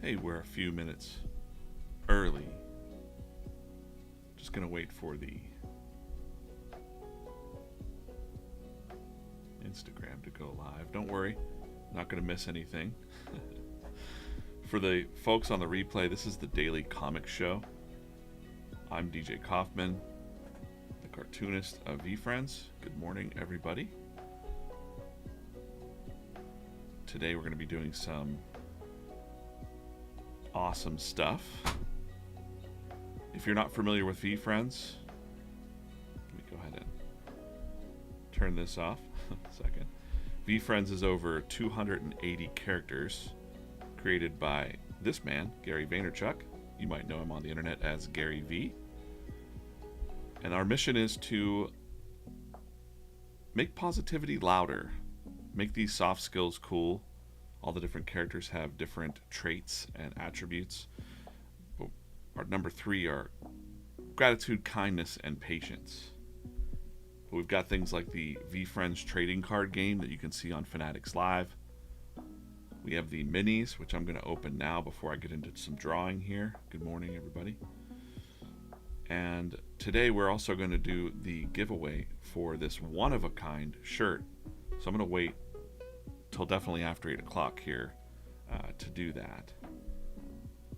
Hey, we're a few minutes early. Just gonna wait for the Instagram to go live. Don't worry, not gonna miss anything. For the folks on the replay, this is the Daily Comic Show. I'm DJ Kaufman, the cartoonist of VeeFriends. Good morning, everybody. Today we're going to be doing some awesome stuff. If you're not familiar with VeeFriends, let me go ahead and turn this off a second. VeeFriends is over 280 characters created by this man, Gary Vaynerchuk. You might know him on the internet as Gary V. And our mission is to make positivity louder, make these soft skills cool. All the different characters have different traits and attributes. But our number 3 are gratitude, kindness, and patience. But we've got things like the VeeFriends trading card game that you can see on Fanatics Live. We have the minis, which I'm going to open now before I get into some drawing here. Good morning, everybody. And today we're also going to do the giveaway for this one-of-a-kind shirt. So I'm going to wait till definitely after 8 o'clock here to do that.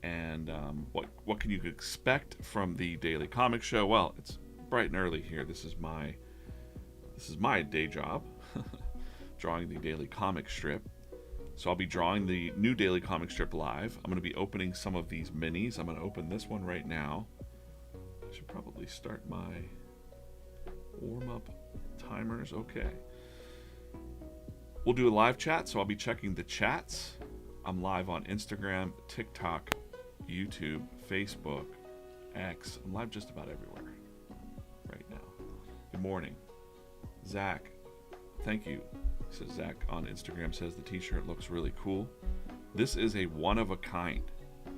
And what can you expect from the Daily Comic Show? Well, it's bright and early here. This is my day job, drawing the daily comic strip. So I'll be drawing the new daily comic strip live. I'm going to be opening some of these minis. I'm going to open this one right now. I should probably start my warm-up timers. Okay. We'll do a live chat, so I'll be checking the chats. I'm live on Instagram, TikTok, YouTube, Facebook, X. I'm live just about everywhere right now. Good morning. Zach, thank you. Says Zach on Instagram says the t-shirt looks really cool. This is a one-of-a-kind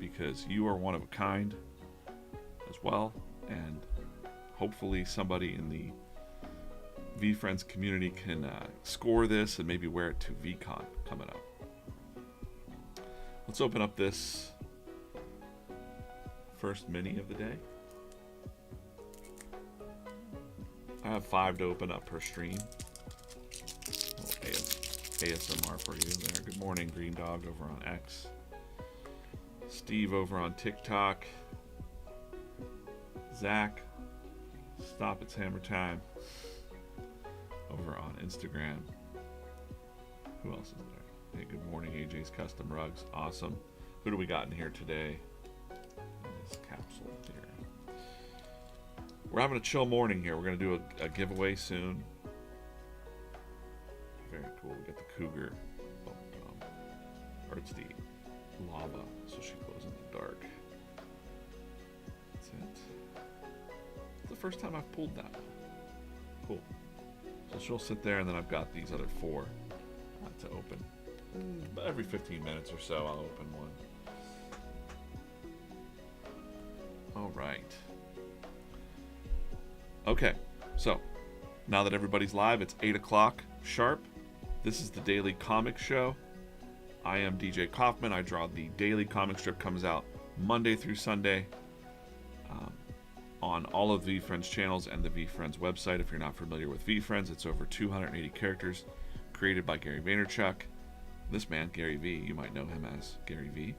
because you are one of a kind as well, and hopefully somebody in the VeeFriends community can score this and maybe wear it to VCon coming up. Let's open up this first mini of the day. I have 5 to open up per stream. ASMR for you there. Good morning, Green Dog over on X. Steve over on TikTok. Zach, stop, it's hammer time. Over on Instagram. Who else is there? Hey, good morning, AJ's Custom Rugs. Awesome. Who do we got in here today? In this capsule here. We're having a chill morning here. We're going to do a giveaway soon. Very cool. We got the cougar bubblegum. Or it's the lava, so she glows in the dark. That's it. It's the first time I've pulled that. Cool. So she'll sit there, and then I've got these other 4 to open. But every 15 minutes or so, I'll open one. All right. Okay, so now that everybody's live, it's 8 o'clock sharp. This is the Daily Comic Show. I am DJ Kaufman. I draw the daily comic strip. Comes out Monday through Sunday on all of the VeeFriends channels and the VeeFriends website. If you're not familiar with VeeFriends, it's over 280 characters created by Gary Vaynerchuk. This man, Gary V, you might know him as Gary V.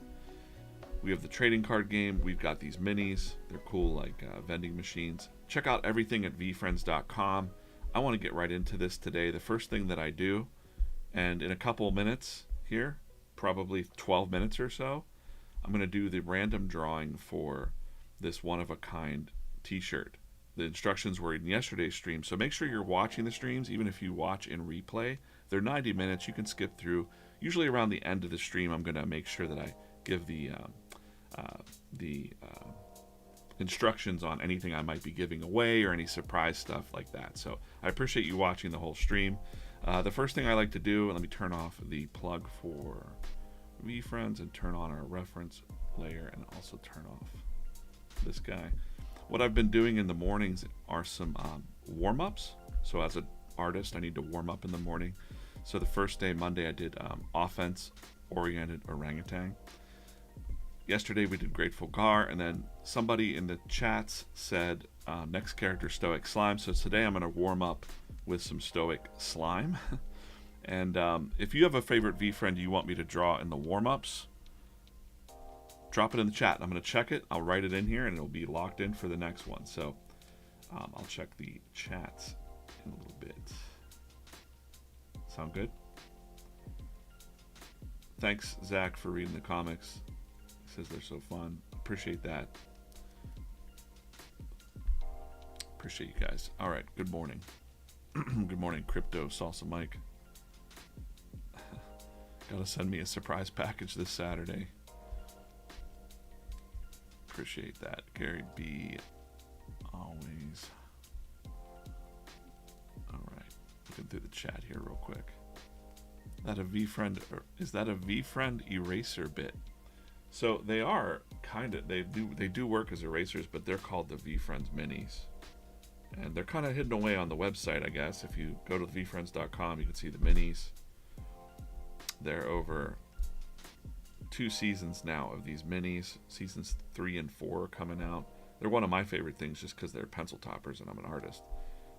We have the trading card game. We've got these minis. They're cool, like vending machines. Check out everything at VeeFriends.com. I want to get right into this today. The first thing that I do, and in a couple minutes here, probably 12 minutes or so, I'm going to do the random drawing for this one-of-a-kind t-shirt. The instructions were in yesterday's stream, so make sure you're watching the streams. Even if you watch in replay, they're 90 minutes. You can skip through. Usually around the end of the stream, I'm going to make sure that I give the instructions on anything I might be giving away or any surprise stuff like that. So I appreciate you watching the whole stream. The first thing I like to do, let me turn off the plug for VeeFriends and turn on our reference layer, and also turn off this guy. What I've been doing in the mornings are some warm-ups. So as an artist, I need to warm up in the morning. So the first day, Monday, I did offense-oriented orangutan. yesterday we did Grateful Gar, and then somebody in the chats said next character Stoic Slime. So today I'm going to warm up with some Stoic Slime. And if you have a favorite VeeFriend you want me to draw in the warm-ups, drop it in the chat. I'm going to check it. I'll write it in here, and it'll be locked in for the next one. So I'll check the chats in a little bit. Sound good? Thanks, Zach, for reading the comics. He says they're so fun. Appreciate that. Appreciate you guys. All right, good morning. Good morning, Crypto Salsa Mike. Gotta send me a surprise package this Saturday. Appreciate that. Gary B. Always. Alright. Looking through the chat here real quick. Is that a VeeFriend eraser bit? So they are kind of, they do work as erasers, but they're called the VeeFriends Minis. And they're kind of hidden away on the website, I guess. If you go to VeeFriends.com, you can see the minis. They're over 2 seasons now of these minis. Seasons 3 and 4 are coming out. They're one of my favorite things just because they're pencil toppers and I'm an artist.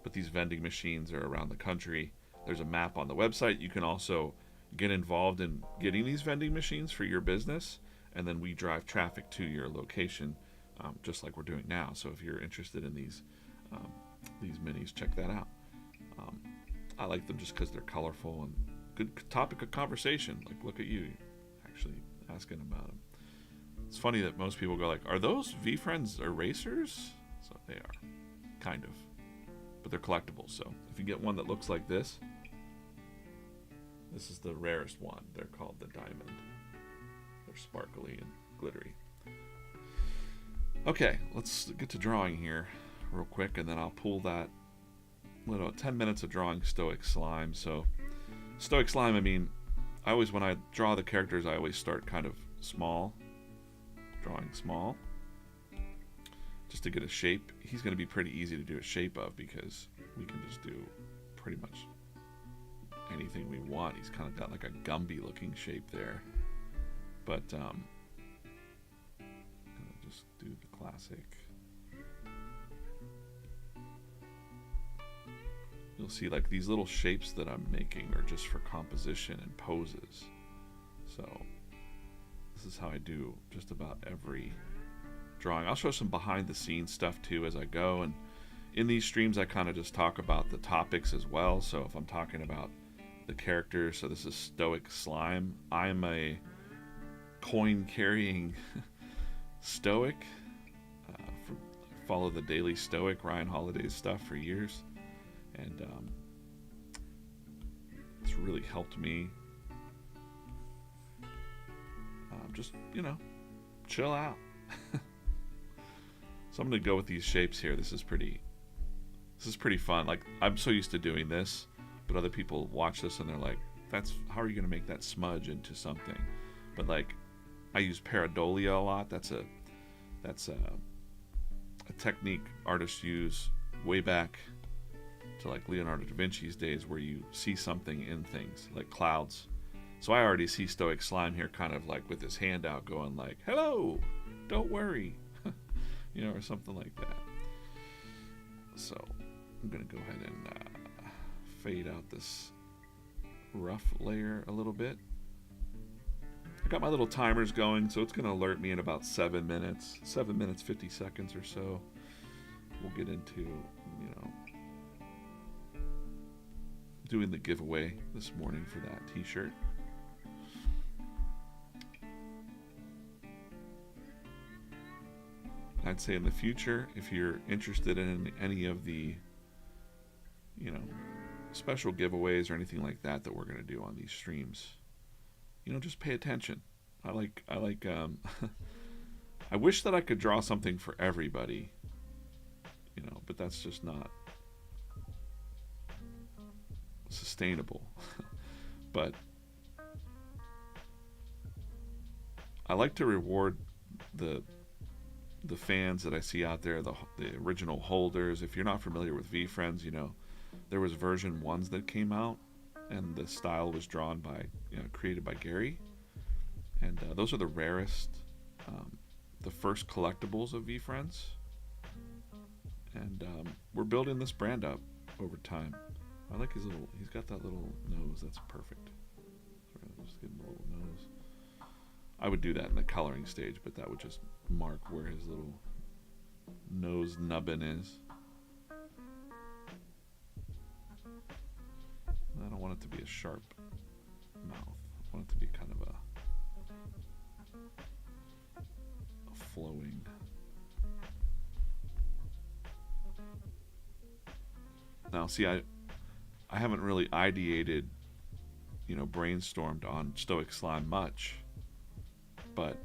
But these vending machines are around the country. There's a map on the website. You can also get involved in getting these vending machines for your business, and then we drive traffic to your location, just like we're doing now. So if you're interested in these minis, check that out. I like them just because they're colorful and good topic of conversation. Like, look at you actually asking about them. It's funny that most people go like, are those VeeFriends erasers? So they are, kind of, but they're collectibles. So if you get one that looks like this is the rarest one. They're called the Diamond. They're sparkly and glittery. Okay, let's get to drawing here real quick, and then I'll pull that little 10 minutes of drawing Stoic Slime. So Stoic Slime, I mean, when I draw the characters, I always start kind of small, drawing small, just to get a shape. He's going to be pretty easy to do a shape of because we can just do pretty much anything we want. He's kind of got like a Gumby looking shape there, but I'll just do the classic. You'll see like these little shapes that I'm making are just for composition and poses. So this is how I do just about every drawing. I'll show some behind the scenes stuff too as I go, and in these streams I kind of just talk about the topics as well. So if I'm talking about the characters, so this is Stoic Slime. I'm a coin carrying Stoic. Follow the Daily Stoic, Ryan Holiday's stuff for years, and it's really helped me just, chill out. So I'm gonna go with these shapes here. This is pretty fun. Like, I'm so used to doing this, but other people watch this and they're like, how are you gonna make that smudge into something? But like, I use pareidolia a lot. That's a technique artists use way back to like Leonardo da Vinci's days, where you see something in things like clouds. So I already see Stoic Slime here kind of like with his hand out going like, hello, don't worry, or something like that. So I'm gonna go ahead and fade out this rough layer a little bit. I got my little timers going, so it's gonna alert me in about 7 minutes 50 seconds or so. We'll get into doing the giveaway this morning for that t-shirt. I'd say in the future, if you're interested in any of the special giveaways or anything like that we're going to do on these streams, just pay attention. I like I wish that I could draw something for everybody, but that's just not sustainable. But I like to reward the fans that I see out there, the original holders. If you're not familiar with VeeFriends, there was version 1s that came out, and the style was drawn by, created by Gary, and those are the rarest the first collectibles of VeeFriends, and we're building this brand up over time. I like his little. He's got that little nose. That's perfect. Just give him a little nose. I would do that in the coloring stage, but that would just mark where his little nose nubbin is. I don't want it to be a sharp mouth. I want it to be kind of a flowing. Now, see, I haven't really ideated, brainstormed on Stoic Slime much, but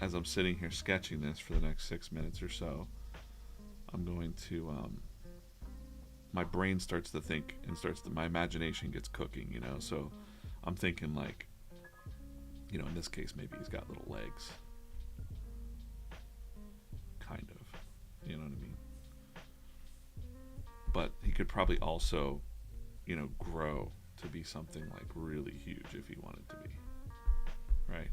as I'm sitting here sketching this for the next 6 minutes or so, I'm going to, my brain starts to think and my imagination gets cooking, so I'm thinking like, in this case, maybe he's got little legs. Kind of, you know what I mean? But he could probably also, grow to be something like really huge if he wanted to be, right?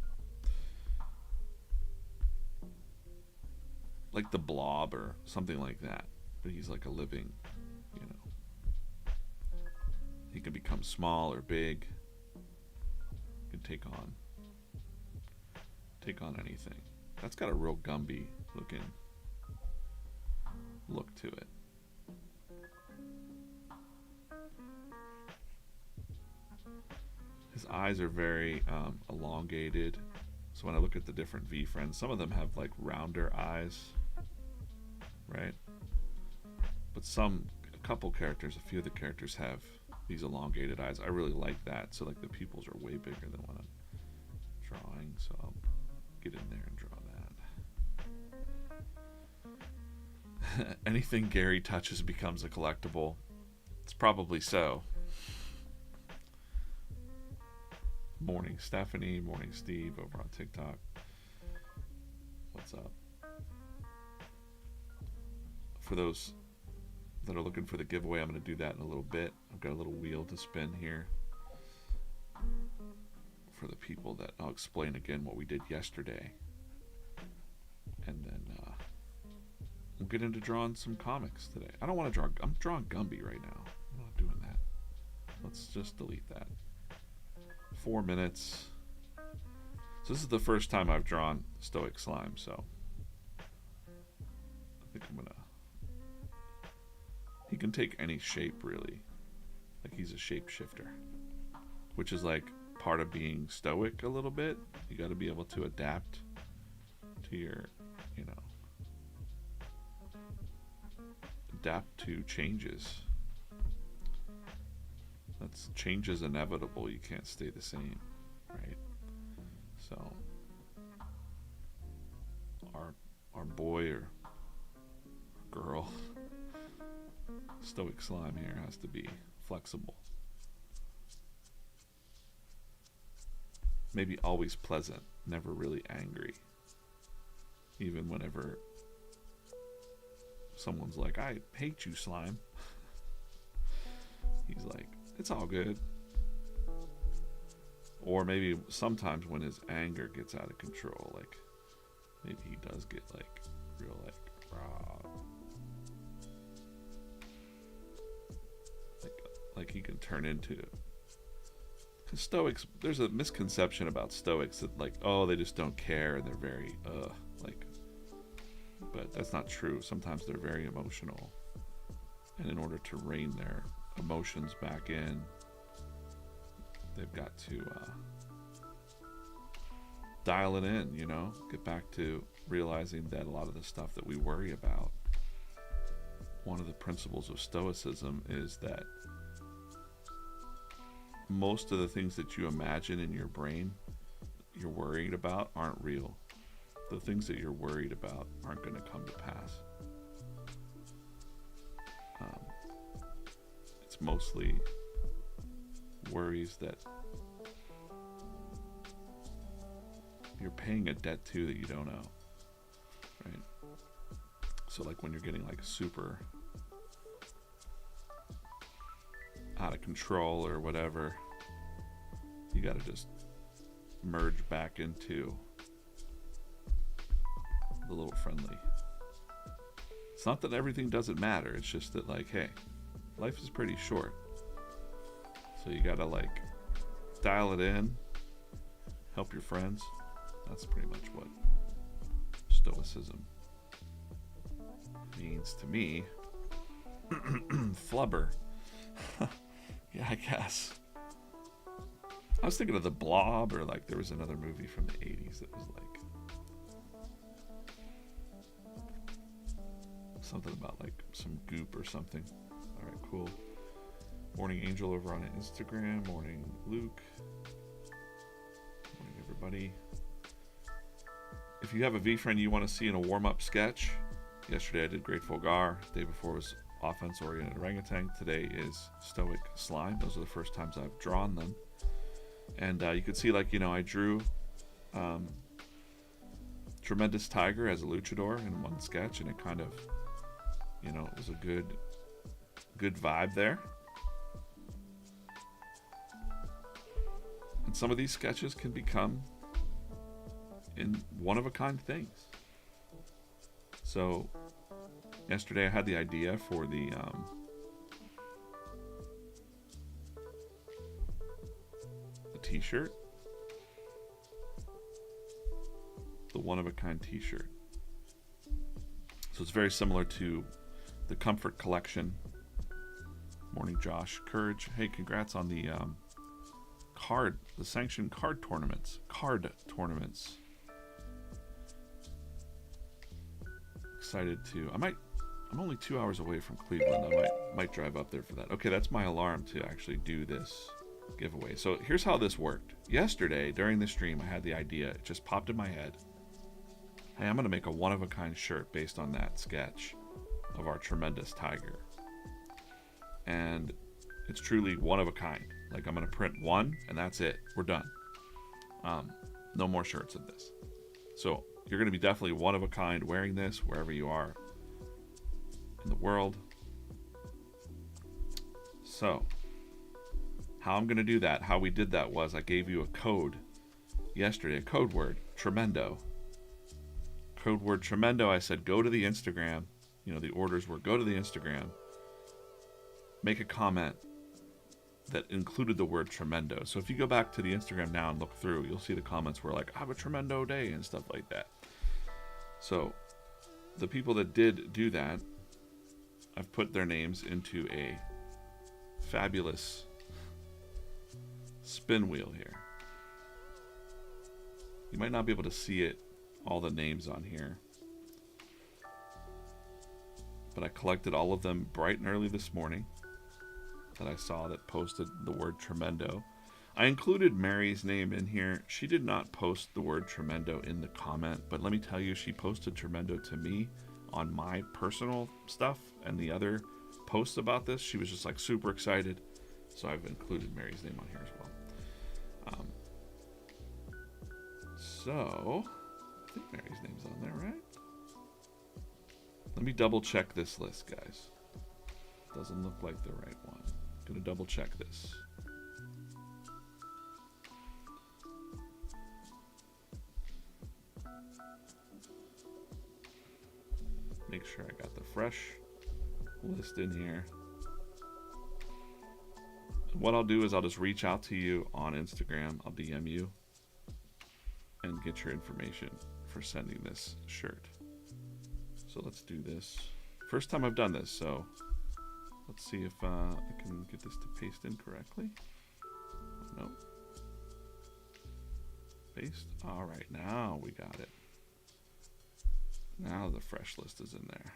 Like the Blob or something like that, but he's like a living, he can become small or big. He can take on anything. That's got a real Gumby looking look to it. His eyes are very elongated. So when I look at the different VeeFriends, some of them have like rounder eyes, right? But a couple characters, a few of the characters have these elongated eyes. I really like that. So like the pupils are way bigger than what I'm drawing. So I'll get in there and draw that. Anything Gary touches becomes a collectible. It's probably so. Morning Stephanie, morning Steve over on TikTok. What's up? For those that are looking for the giveaway, I'm going to do that in a little bit. I've got a little wheel to spin here. For the people that I'll explain again what we did yesterday. And then we'll get into drawing some comics today. I don't want to draw, I'm drawing Gumby right now. I'm not doing that. Let's just delete that. 4 minutes. So this is the first time I've drawn Stoic Slime, so I think I'm gonna. He can take any shape really, like he's a shapeshifter, which is like part of being stoic a little bit. You got to be able to adapt to your, adapt to changes. Change is inevitable. You can't stay the same, right? So our boy or girl, Stoic Slime here, has to be flexible. Maybe always pleasant, never really angry. Even whenever someone's like, "I hate you, Slime," he's like, "It's all good." Or maybe sometimes when his anger gets out of control, like maybe he does get like real like raw. Like he can turn into, because Stoics, there's a misconception about Stoics that like, oh, they just don't care and they're very like, but that's not true. Sometimes they're very emotional, and in order to rein their emotions back in, they've got to dial it in, get back to realizing that a lot of the stuff that we worry about, one of the principles of Stoicism is that most of the things that you imagine in your brain you're worried about aren't real. The things that you're worried about aren't going to come to pass. It's mostly worries that you're paying a debt to that you don't owe, right? So like when you're getting like super out of control or whatever, you got to just merge back into the little friendly. It's not that everything doesn't matter. It's just that, like, hey, life is pretty short. So you gotta, like, dial it in, help your friends. That's pretty much what stoicism means to me. Flubber. Yeah, I guess. I was thinking of The Blob, or like there was another movie from the 80s that was like something about like some goop or something. Alright, cool. Morning Angel over on Instagram. Morning Luke. Morning everybody. If you have a VeeFriend you want to see in a warm-up sketch, yesterday I did Grateful Gar. The day before was offense-oriented orangutan. Today is stoic slime. Those are the first times I've drawn them. And you can see, like, you know, I drew Tremendous Tiger as a luchador in one sketch, and it kind of, you know, it was a good vibe there. And some of these sketches can become in one-of-a-kind things. So yesterday I had the idea for the t-shirt, the one-of-a-kind t-shirt. So it's very similar to the Comfort Collection. Morning Josh Courage. Hey, congrats on the the sanctioned card tournaments. Excited to. I'm only 2 hours away from Cleveland. I might drive up there for that. Okay, that's my alarm to actually do this giveaway. So here's how this worked. Yesterday during the stream I had the idea. It just popped in my head. Hey, I'm gonna make a one-of-a-kind shirt based on that sketch of our tremendous tiger. And it's truly one of a kind. Like, I'm gonna print one and that's it. We're done. No more shirts of this. So you're gonna be definitely one of a kind wearing this wherever you are in the world. So how I'm gonna do that, how we did that was I gave you a code yesterday, a code word, tremendo. Code word tremendo. I said go to the Instagram. You know, the orders were go to the Instagram, make a comment that included the word tremendo. So if you go back to the Instagram now and look through, you'll see the comments were like, have a tremendo day and stuff like that. So the people that did do that, I've put their names into a fabulous spin wheel here. You might not be able to see it, all the names on here, but I collected all of them bright and early this morning that I saw that posted the word tremendo. I included Mary's name in here. She did not post the word tremendo in the comment, but let me tell you, she posted tremendo to me on my personal stuff and the other posts about this. She was just like super excited, so I've included Mary's name on here as well. So I think Mary's name's on there, right? Let me double check this list, guys. Doesn't look like the right one. Gonna double check this. Make sure I got the fresh list in here. And what I'll do is I'll just reach out to you on Instagram. I'll DM you and get your information for sending this shirt. So let's do this. First time I've done this, so let's see if I can get this to paste in correctly. Nope. Paste. All right, now we got it. Now the fresh list is in there.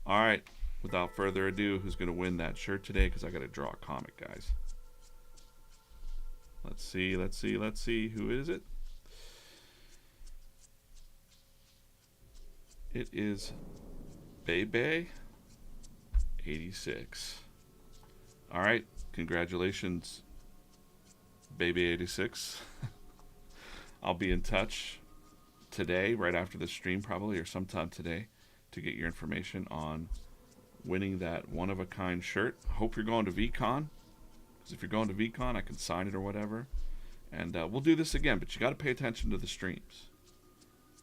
All right, without further ado, who's going to win that shirt today? Because I got to draw a comic, guys. Let's see. Who is it? It is Bebe86. All right, congratulations, Bebe86. I'll be in touch today, right after the stream probably, or sometime today, to get your information on winning that one-of-a-kind shirt. Hope you're going to VCon, because if you're going to VCon, I can sign it or whatever. And we'll do this again, but you got to pay attention to the streams.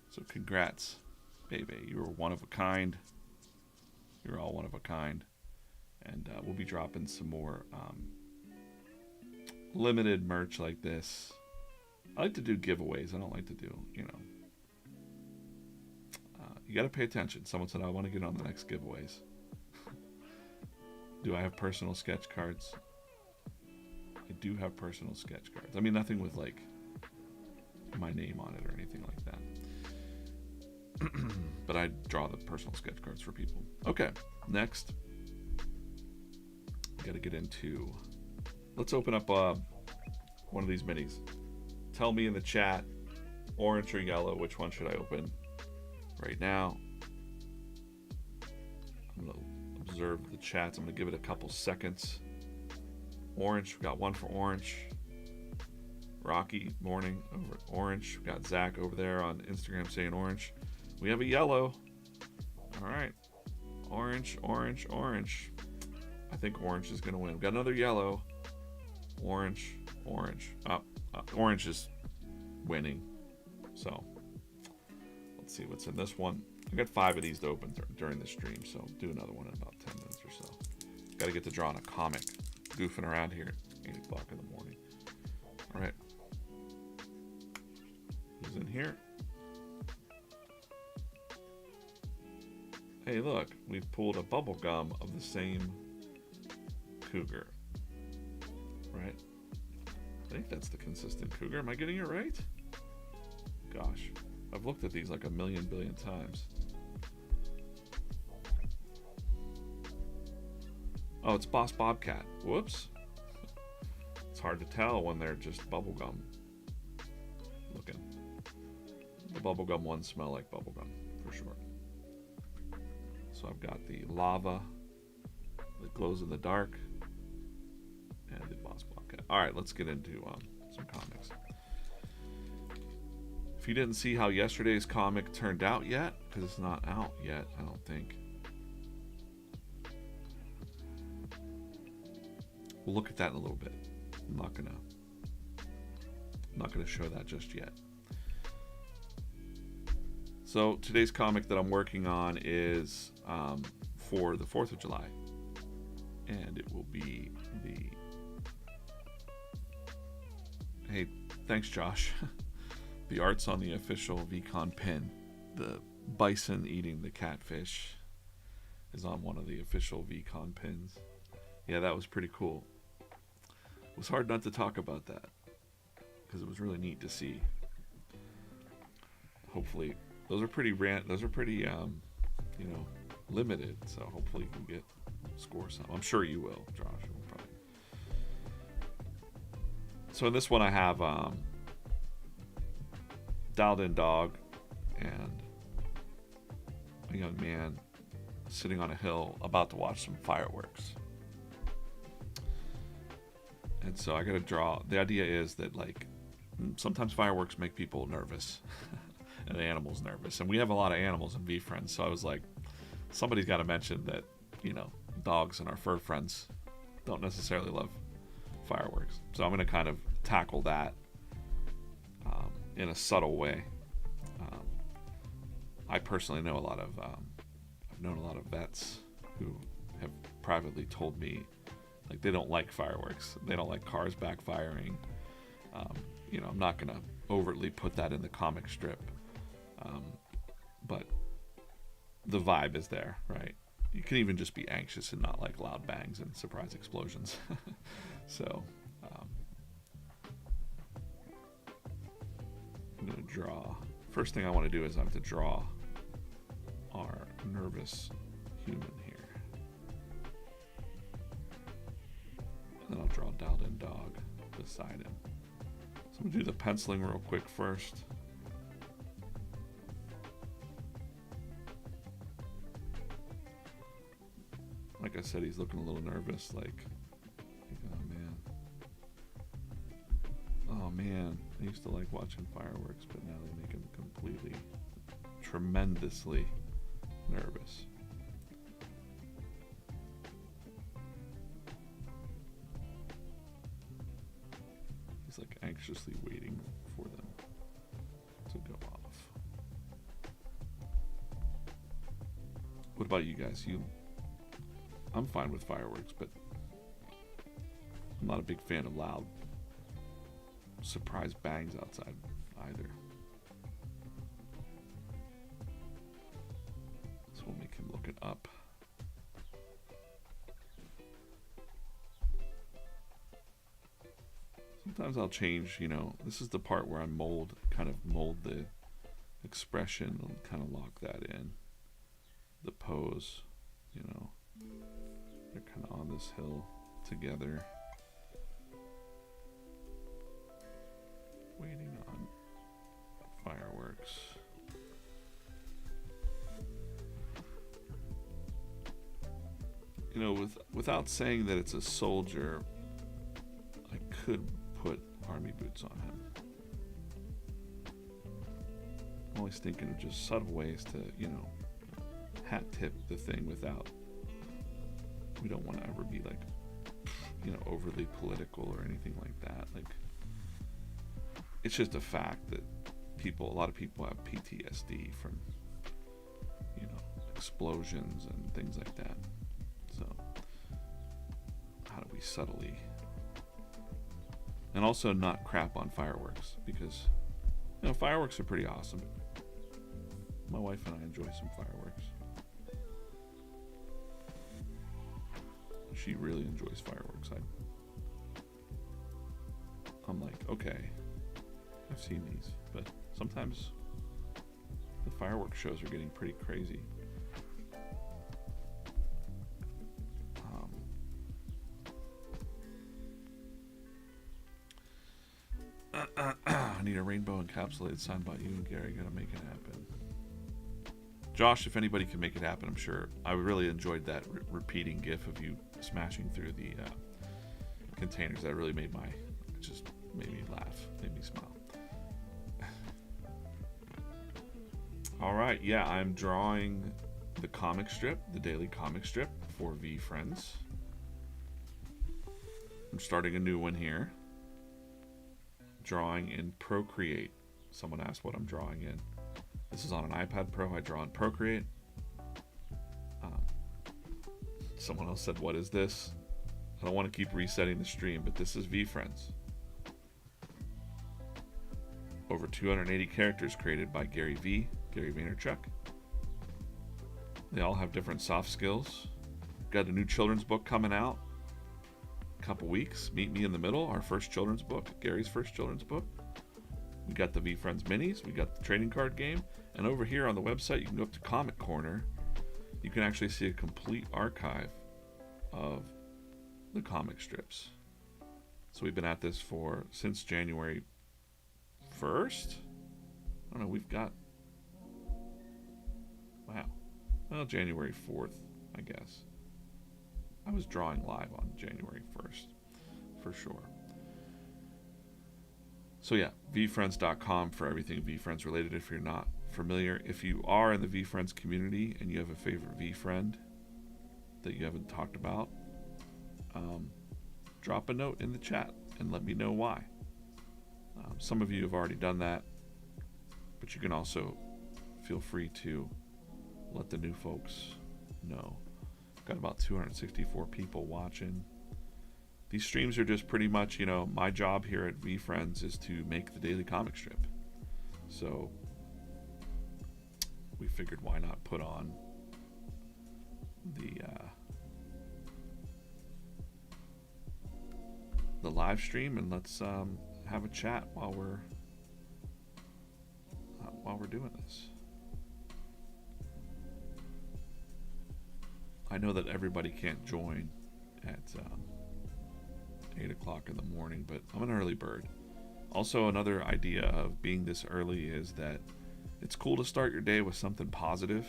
So congrats, baby. You were one of a kind. You're all one of a kind. And we'll be dropping some more limited merch like this. I like to do giveaways. I don't like to do, you know. You got to pay attention. Someone said, I want to get on the next giveaways. Do I have personal sketch cards? I do have personal sketch cards. I mean, nothing with, like, my name on it or anything like that. But I draw the personal sketch cards for people. Okay, next. Got to get into... Let's open up one of these minis. Tell me in the chat, orange or yellow, which one should I open right now? I'm going to observe the chats. I'm going to give it a couple seconds. Orange, we got one for orange. Rocky, morning, over at orange. We got Zach over there on Instagram saying orange. We have a yellow. All right. Orange, orange, orange. I think orange is going to win. We got another yellow. Orange, orange. Orange is winning. So, let's see what's in this one. I got 5 of these to open during the stream, so I'll do another one in about 10 minutes or so. Got to get to drawing a comic. Goofing around here at 8 o'clock in the morning. All right. Who's in here? Hey, look. We've pulled a bubble gum of the same cougar. Right? I think that's the consistent cougar. Am I getting it right? Gosh. I've looked at these like a million billion times. Oh, it's Boss Bobcat. Whoops. It's hard to tell when they're just bubblegum looking. The bubblegum ones smell like bubblegum, for sure. So I've got the lava that glows in the dark and the Boss Bobcat. Alright, let's get into some comics. If you didn't see how yesterday's comic turned out yet, because it's not out yet, I don't think. We'll look at that in a little bit. I'm not gonna show that just yet. So today's comic that I'm working on is for the 4th of July, and it will be the... Hey, thanks, Josh. The art's on the official VCon pin. The bison eating the catfish is on one of the official VCon pins. Yeah, that was pretty cool. It was hard not to talk about that because it was really neat to see. Hopefully, those are pretty you know, limited. So hopefully you can score some. I'm sure you will, Josh. Will probably. So in this one, I have dialed in dog and a young man sitting on a hill about to watch some fireworks. And so I gotta draw. The idea is that, like, sometimes fireworks make people nervous and animals nervous, and we have a lot of animals in VeeFriends, so I was like, somebody's got to mention that, you know, dogs and our fur friends don't necessarily love fireworks. So I'm gonna kind of tackle that in a subtle way. I personally know I've known a lot of vets who have privately told me, like, they don't like fireworks. They don't like cars backfiring. You know, I'm not going to overtly put that in the comic strip. But the vibe is there, right? You can even just be anxious and not like loud bangs and surprise explosions. So, I'm going to draw. First thing I want to do is I have to draw our nervous human here. And then I'll draw dialed in dog beside him. So I'm going to do the penciling real quick first. Like I said, he's looking a little nervous, like, oh man, I used to like watching fireworks, but now they make him completely, tremendously nervous. He's like anxiously waiting for them to go off. about you guys? I'm fine with fireworks, but I'm not a big fan of loud surprise bangs outside either. So we'll make him look it up. Sometimes I'll change, you know, this is the part where I kind of mold the expression and kind of lock that in. The pose, you know, they're kind of on this hill together, waiting on fireworks. You know, without saying that it's a soldier, I could put army boots on him. I'm always thinking of just subtle ways to, you know, hat tip the thing without, we don't want to ever be like, you know, overly political or anything like that. Like, it's just a fact that a lot of people have PTSD from, you know, explosions and things like that. So how do we subtly, and also not crap on fireworks, because, you know, fireworks are pretty awesome. My wife and I enjoy some fireworks. She really enjoys fireworks. I'm like, okay, I've seen these, but sometimes the fireworks shows are getting pretty crazy. I need a rainbow encapsulated signed by you and Gary. Gotta make it happen. Josh, if anybody can make it happen, I'm sure. I really enjoyed that repeating GIF of you smashing through the containers. That really made just made me laugh, made me smile. All right, yeah, I'm drawing the comic strip, the daily comic strip for VeeFriends. I'm starting a new one here. Drawing in Procreate. Someone asked what I'm drawing in. This is on an iPad Pro. I draw in Procreate. Someone else said, what is this? I don't want to keep resetting the stream, but this is VeeFriends. Over 280 characters created by Gary Vaynerchuk. They all have different soft skills. Got a new children's book coming out. Couple weeks. Meet Me in the Middle, our first children's book, Gary's first children's book. We got the VeeFriends minis, we got the trading card game, and over here on the website you can go up to Comic Corner. You can actually see a complete archive of the comic strips. So we've been at this since January 1st. I don't know, we've got, wow, well, January 4th, I guess. I was drawing live on January 1st, for sure. So yeah, VeeFriends.com for everything VeeFriends related if you're not familiar. If you are in the VeeFriends community and you have a favorite VeeFriend that you haven't talked about, drop a note in the chat and let me know why. Some of you have already done that, but you can also feel free to let the new folks know. Got about 264 people watching. These streams are just pretty much, you know, my job here at VeeFriends is to make the daily comic strip. So we figured why not put on the live stream, and let's have a chat while we're doing this. I know that everybody can't join at 8 o'clock in the morning, but I'm an early bird. Also, another idea of being this early is that it's cool to start your day with something positive.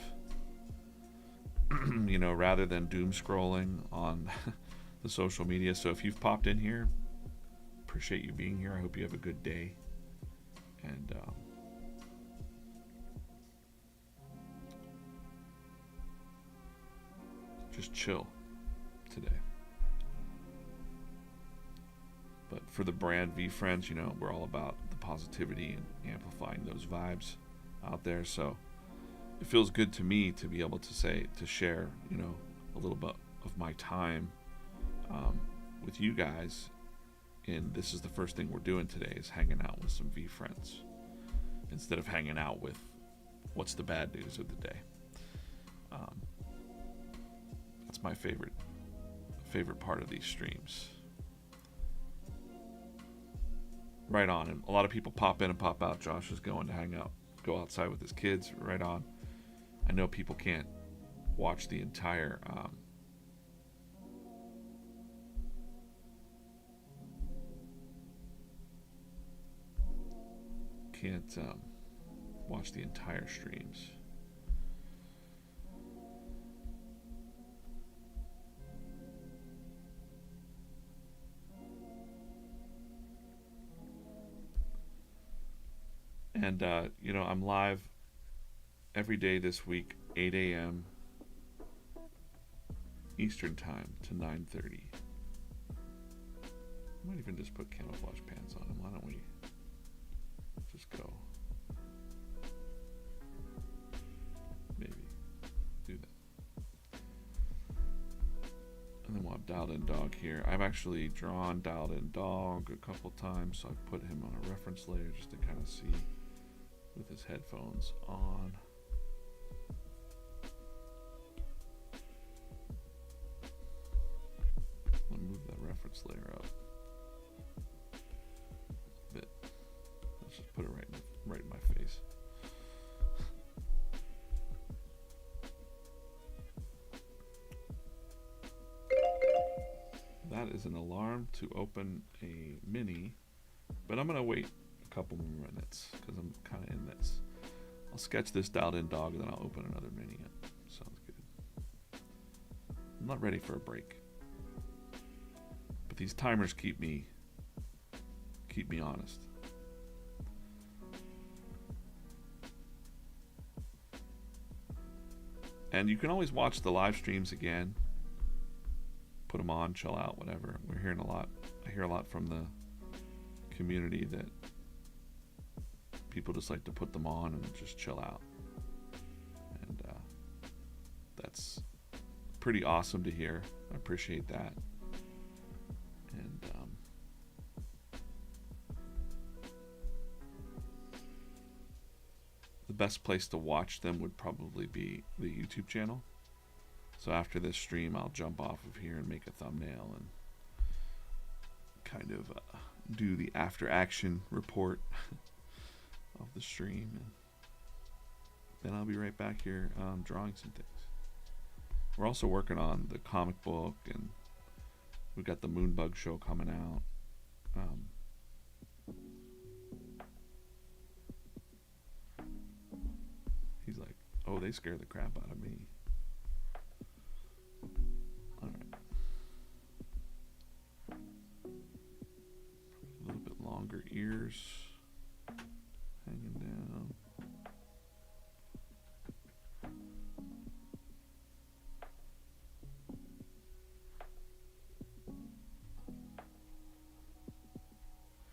You know, rather than doom scrolling on the social media. So if you've popped in here, appreciate you being here. I hope you have a good day. And just chill today. But for the brand VeeFriends, you know, we're all about the positivity and amplifying those vibes out there. So it feels good to me to be able to share, you know, a little bit of my time with you guys. And this is the first thing we're doing today, is hanging out with some V friends instead of hanging out with what's the bad news of the day. That's my favorite part of these streams. Right on. And a lot of people pop in and pop out. Josh is going to hang out, go outside with his kids. Right on. I know people can't watch the entire watch the entire streams. And you know, I'm live every day this week, 8 a.m. Eastern time to 9:30. I might even just put camouflage pants on him. Why don't we just go? Maybe do that. And then we'll have Dialed In Dog here. I've actually drawn Dialed In Dog a couple times, so I've put him on a reference layer just to kind of see with his headphones on. I'll move that reference layer up a bit. Let's just put it right in my face. That is an alarm to open a mini, but I'm gonna wait a couple more minutes because I'm kind of in this. I'll sketch this Dialed In Dog and then I'll open another mini up. Sounds good. I'm not ready for a break, but these timers keep me honest. And you can always watch the live streams again. Put them on, chill out, whatever. We're hearing a lot. I hear a lot from the community that people just like to put them on and just chill out. And that's pretty awesome to hear. I appreciate that. And the best place to watch them would probably be the YouTube channel. So after this stream, I'll jump off of here and make a thumbnail and kind of do the after action report of the stream. And then I'll be right back here drawing some things. We're also working on the comic book, and we've got the Moonbug show coming out. He's like, oh, they scare the crap out of me. Alright. A little bit longer ears hanging down.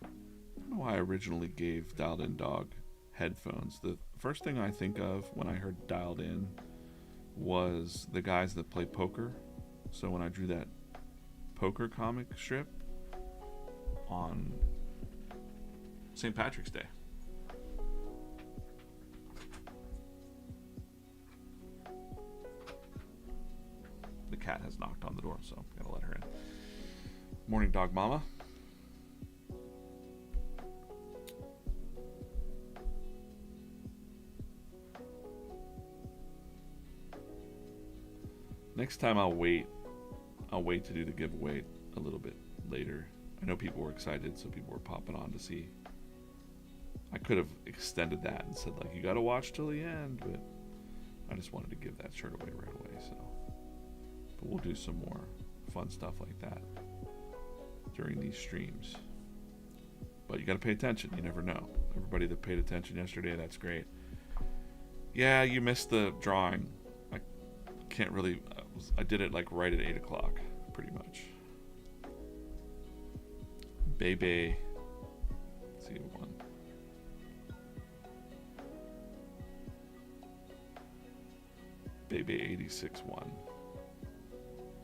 I don't know why I originally gave Dialed In Dog headphones. The first thing I think of when I heard Dialed In was the guys that play poker. So when I drew that poker comic strip on St. Patrick's Day. The cat has knocked on the door, so I'm gotta let her in. Morning, dog mama. Next time I'll wait to do the giveaway a little bit later. I know people were excited, so people were popping on to see. I could have extended that and said, like, you gotta watch till the end, but I just wanted to give that shirt away right away, so. But we'll do some more fun stuff like that during these streams. But you gotta pay attention, you never know. Everybody that paid attention yesterday, that's great. Yeah, you missed the drawing. I can't really, I did it like right at 8 o'clock, pretty much. Baby. Let's see one. Baby 86 won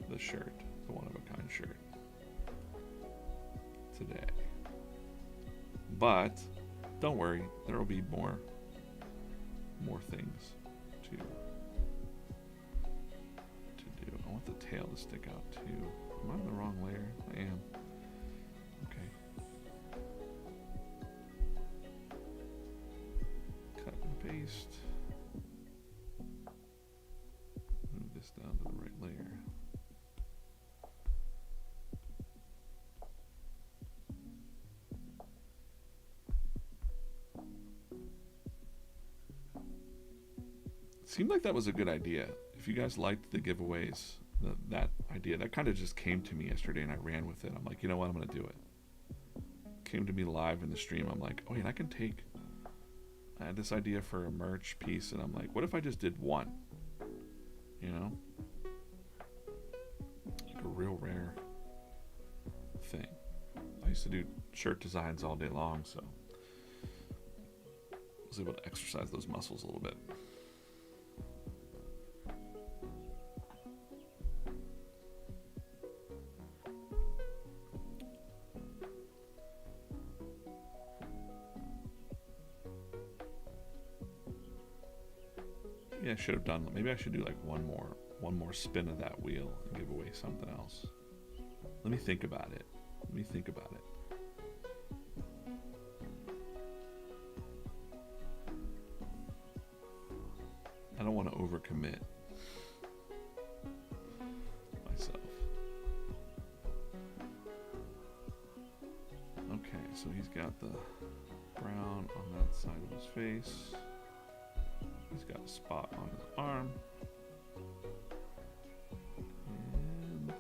the shirt, the one-of-a-kind shirt today. But don't worry, there will be more things to do. I want the tail to stick out too. Am I on the wrong layer? I am. Okay. Cut and paste. Move this down to the right layer. Seemed like that was a good idea. If you guys liked the giveaways, that idea, that kind of just came to me yesterday and I ran with it. I'm like, you know what, I'm going to do it. Came to me live in the stream. I'm like, oh yeah, I had this idea for a merch piece and I'm like, what if I just did one? You know? Like a real rare thing. I used to do shirt designs all day long, so I was able to exercise those muscles a little bit. I should have done. Maybe I should do like one more spin of that wheel and give away something else. Let me think about it. I don't want to overcommit myself. Okay, so he's got the brown on that side of his face. He's got a spot on his arm. And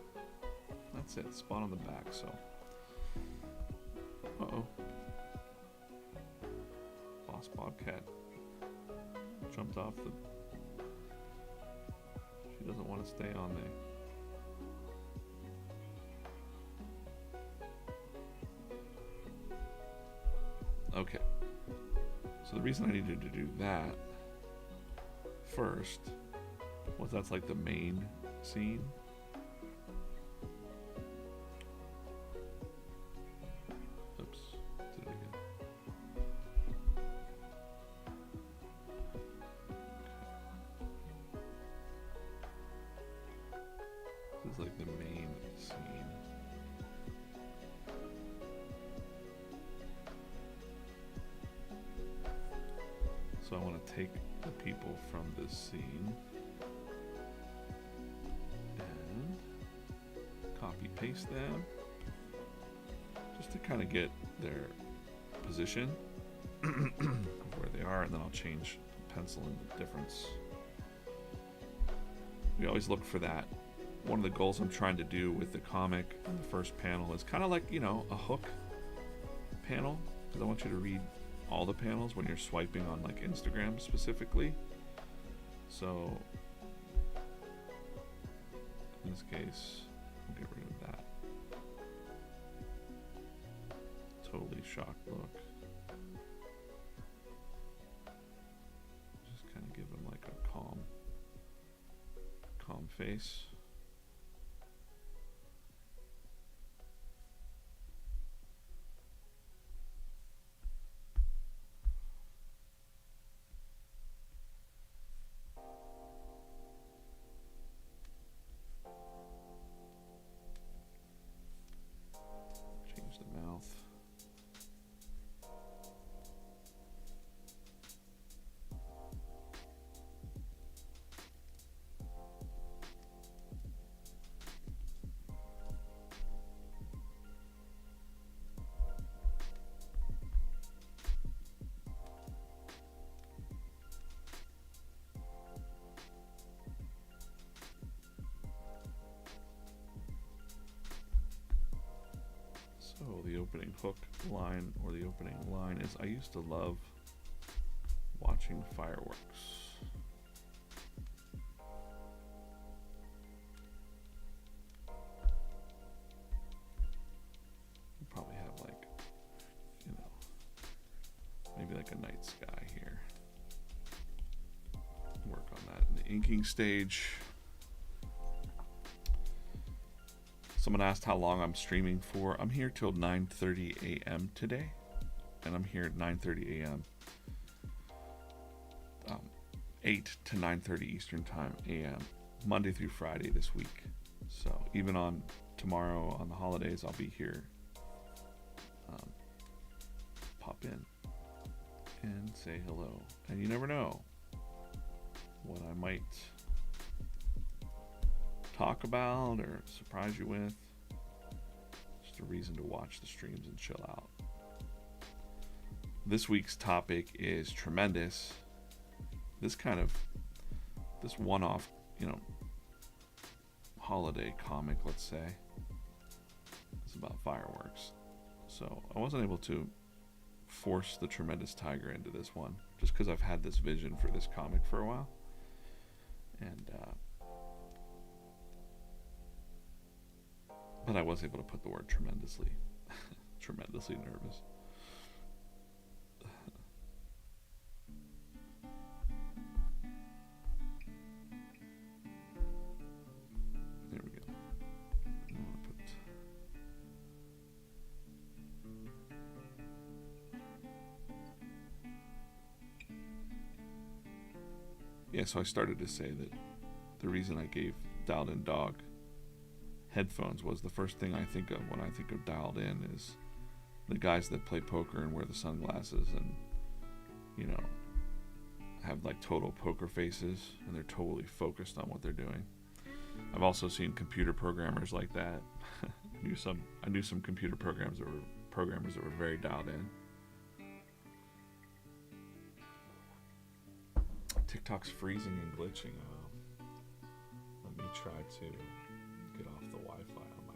that's it. Spot on the back, so. Uh-oh. Boss Bobcat jumped off the... She doesn't want to stay on there. Okay. So the reason I needed to do that first was that's like the main scene. Oops, did it again. This is like the main scene. So I want to take the people from this scene and copy paste them just to kind of get their position where they are, and then I'll change pencil in the difference. We always look for that. One of the goals I'm trying to do with the comic on the first panel is kind of like, you know, a hook panel, because I want you to read all the panels when you're swiping on like Instagram specifically. So in this case, we'll get rid of that totally shocked look. Just kind of give him like a calm face. Change the mouth. So the opening hook line, or the opening line, is I used to love watching fireworks. You probably have like, you know, maybe like a night sky here. work on that in the inking stage. Someone asked how long I'm streaming for. I'm here till 9:30 a.m. today, and I'm here at 9:30 a.m. 8 to 9:30 Eastern Time a.m. Monday through Friday this week. So even on tomorrow on the holidays, I'll be here. Pop in and say hello. And you never know what I might talk about or surprise you with. Just a reason to watch the streams and chill out. This week's topic is Tremendous. This one-off, holiday comic, let's say. It's about fireworks. So I wasn't able to force the Tremendous Tiger into this one, just because I've had this vision for this comic for a while. And but I was able to put the word tremendously. Tremendously nervous. There we go. Yeah, so I started to say that the reason I gave Dialed In Dog headphones was the first thing I think of when I think of Dialed In is the guys that play poker and wear the sunglasses and, have like total poker faces and they're totally focused on what they're doing. I've also seen computer programmers like that. I knew some computer programmers that were very dialed in. TikTok's freezing and glitching. Let me try to get off the Wi-Fi on my...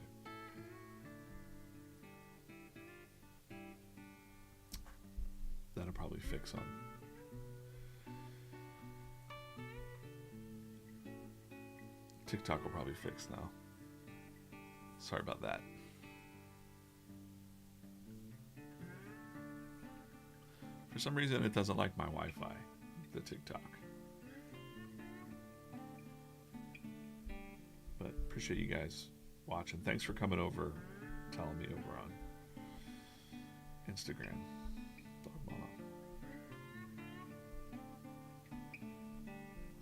That'll probably fix on. TikTok will probably fix now. Sorry about that. For some reason, it doesn't like my Wi-Fi, the TikTok. But appreciate you guys watching. Thanks for coming over, telling me over on Instagram.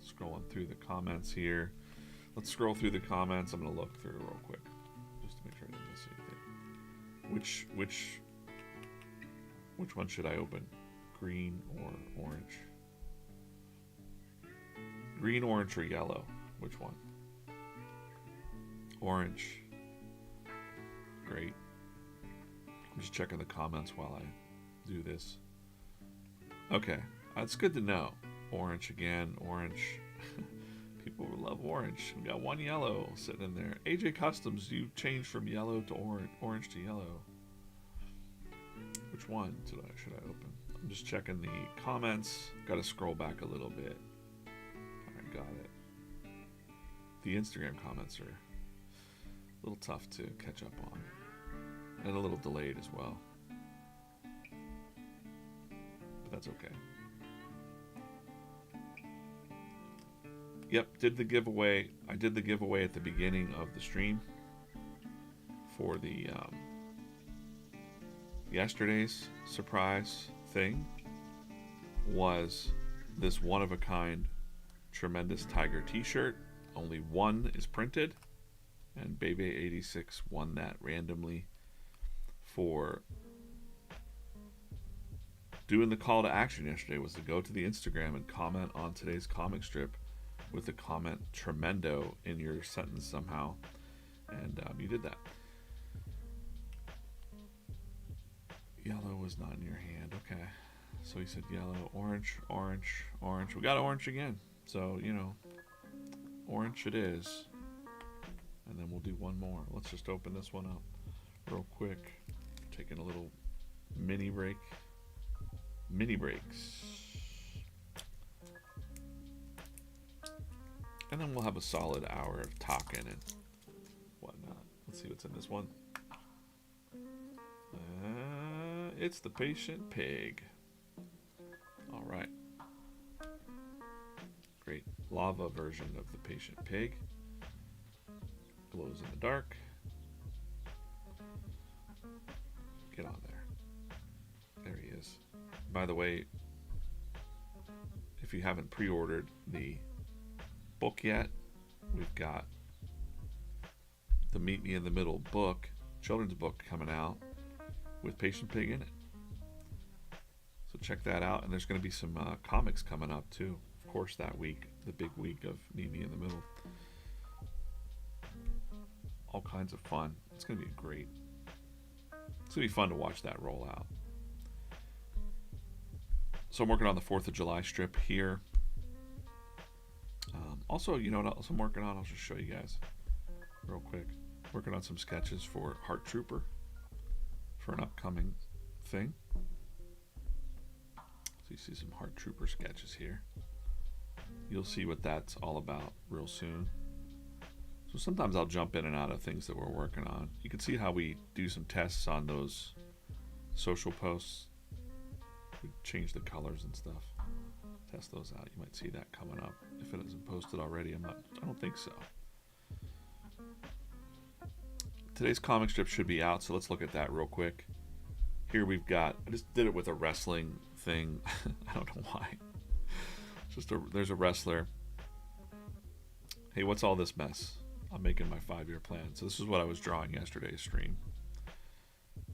Scrolling through the comments here. Let's scroll through the comments. I'm going to look through real quick just to make sure I didn't miss anything. Which one should I open? Green or orange? Green, orange, or yellow? Which one? Orange. Great. I'm just checking the comments while I do this. Okay, that's good to know. Orange again, orange. People love orange. We got one yellow sitting in there. AJ Customs, you changed from yellow to orange to yellow. Which one should I open? I'm just checking the comments. Got to scroll back a little bit. All right, got it. The Instagram comments are a little tough to catch up on, and a little delayed as well. But that's okay. Yep, did the giveaway. I did the giveaway at the beginning of the stream for the yesterday's surprise thing was this one-of-a-kind Tremendous Tiger t-shirt. Only one is printed, and Bebe86 won that randomly for doing the call to action yesterday, was to go to the Instagram and comment on today's comic strip with the comment tremendo in your sentence somehow, and you did that. Yellow was not in your hand. Okay, so he said yellow, orange, orange, orange. We got orange again, so orange it is. And then we'll do one more. Let's just open this one up real quick. Taking a little mini breaks. And then we'll have a solid hour of talking and whatnot. Let's see what's in this one. It's the Patient Pig. All right. Great. lava version of the patient pig. Glows in the dark. Get on there. There he is. By the way, if you haven't pre-ordered the book yet, we've got the Meet Me in the Middle book, children's book, coming out with Patient Pig in it. So check that out. And there's going to be some comics coming up too, of course, that week, the big week of Meet Me in the Middle. All kinds of fun. It's going to be great. It's going to be fun to watch that roll out. So I'm working on the 4th of July strip here. Also, you know what else I'm working on? I'll just show you guys real quick. Working on some sketches for Heart Trooper for an upcoming thing. So you see some Heart Trooper sketches here. You'll see what that's all about real soon. So sometimes I'll jump in and out of things that we're working on. You can see how we do some tests on those social posts. We change the colors and stuff. Test those out. You might see that coming up. If it isn't posted already, I don't think so. Today's comic strip should be out, so let's look at that real quick. Here we've got, I just did it with a wrestling thing. I don't know why. There's a wrestler. Hey, what's all this mess? I'm making my 5-year plan. So this is what I was drawing yesterday's stream.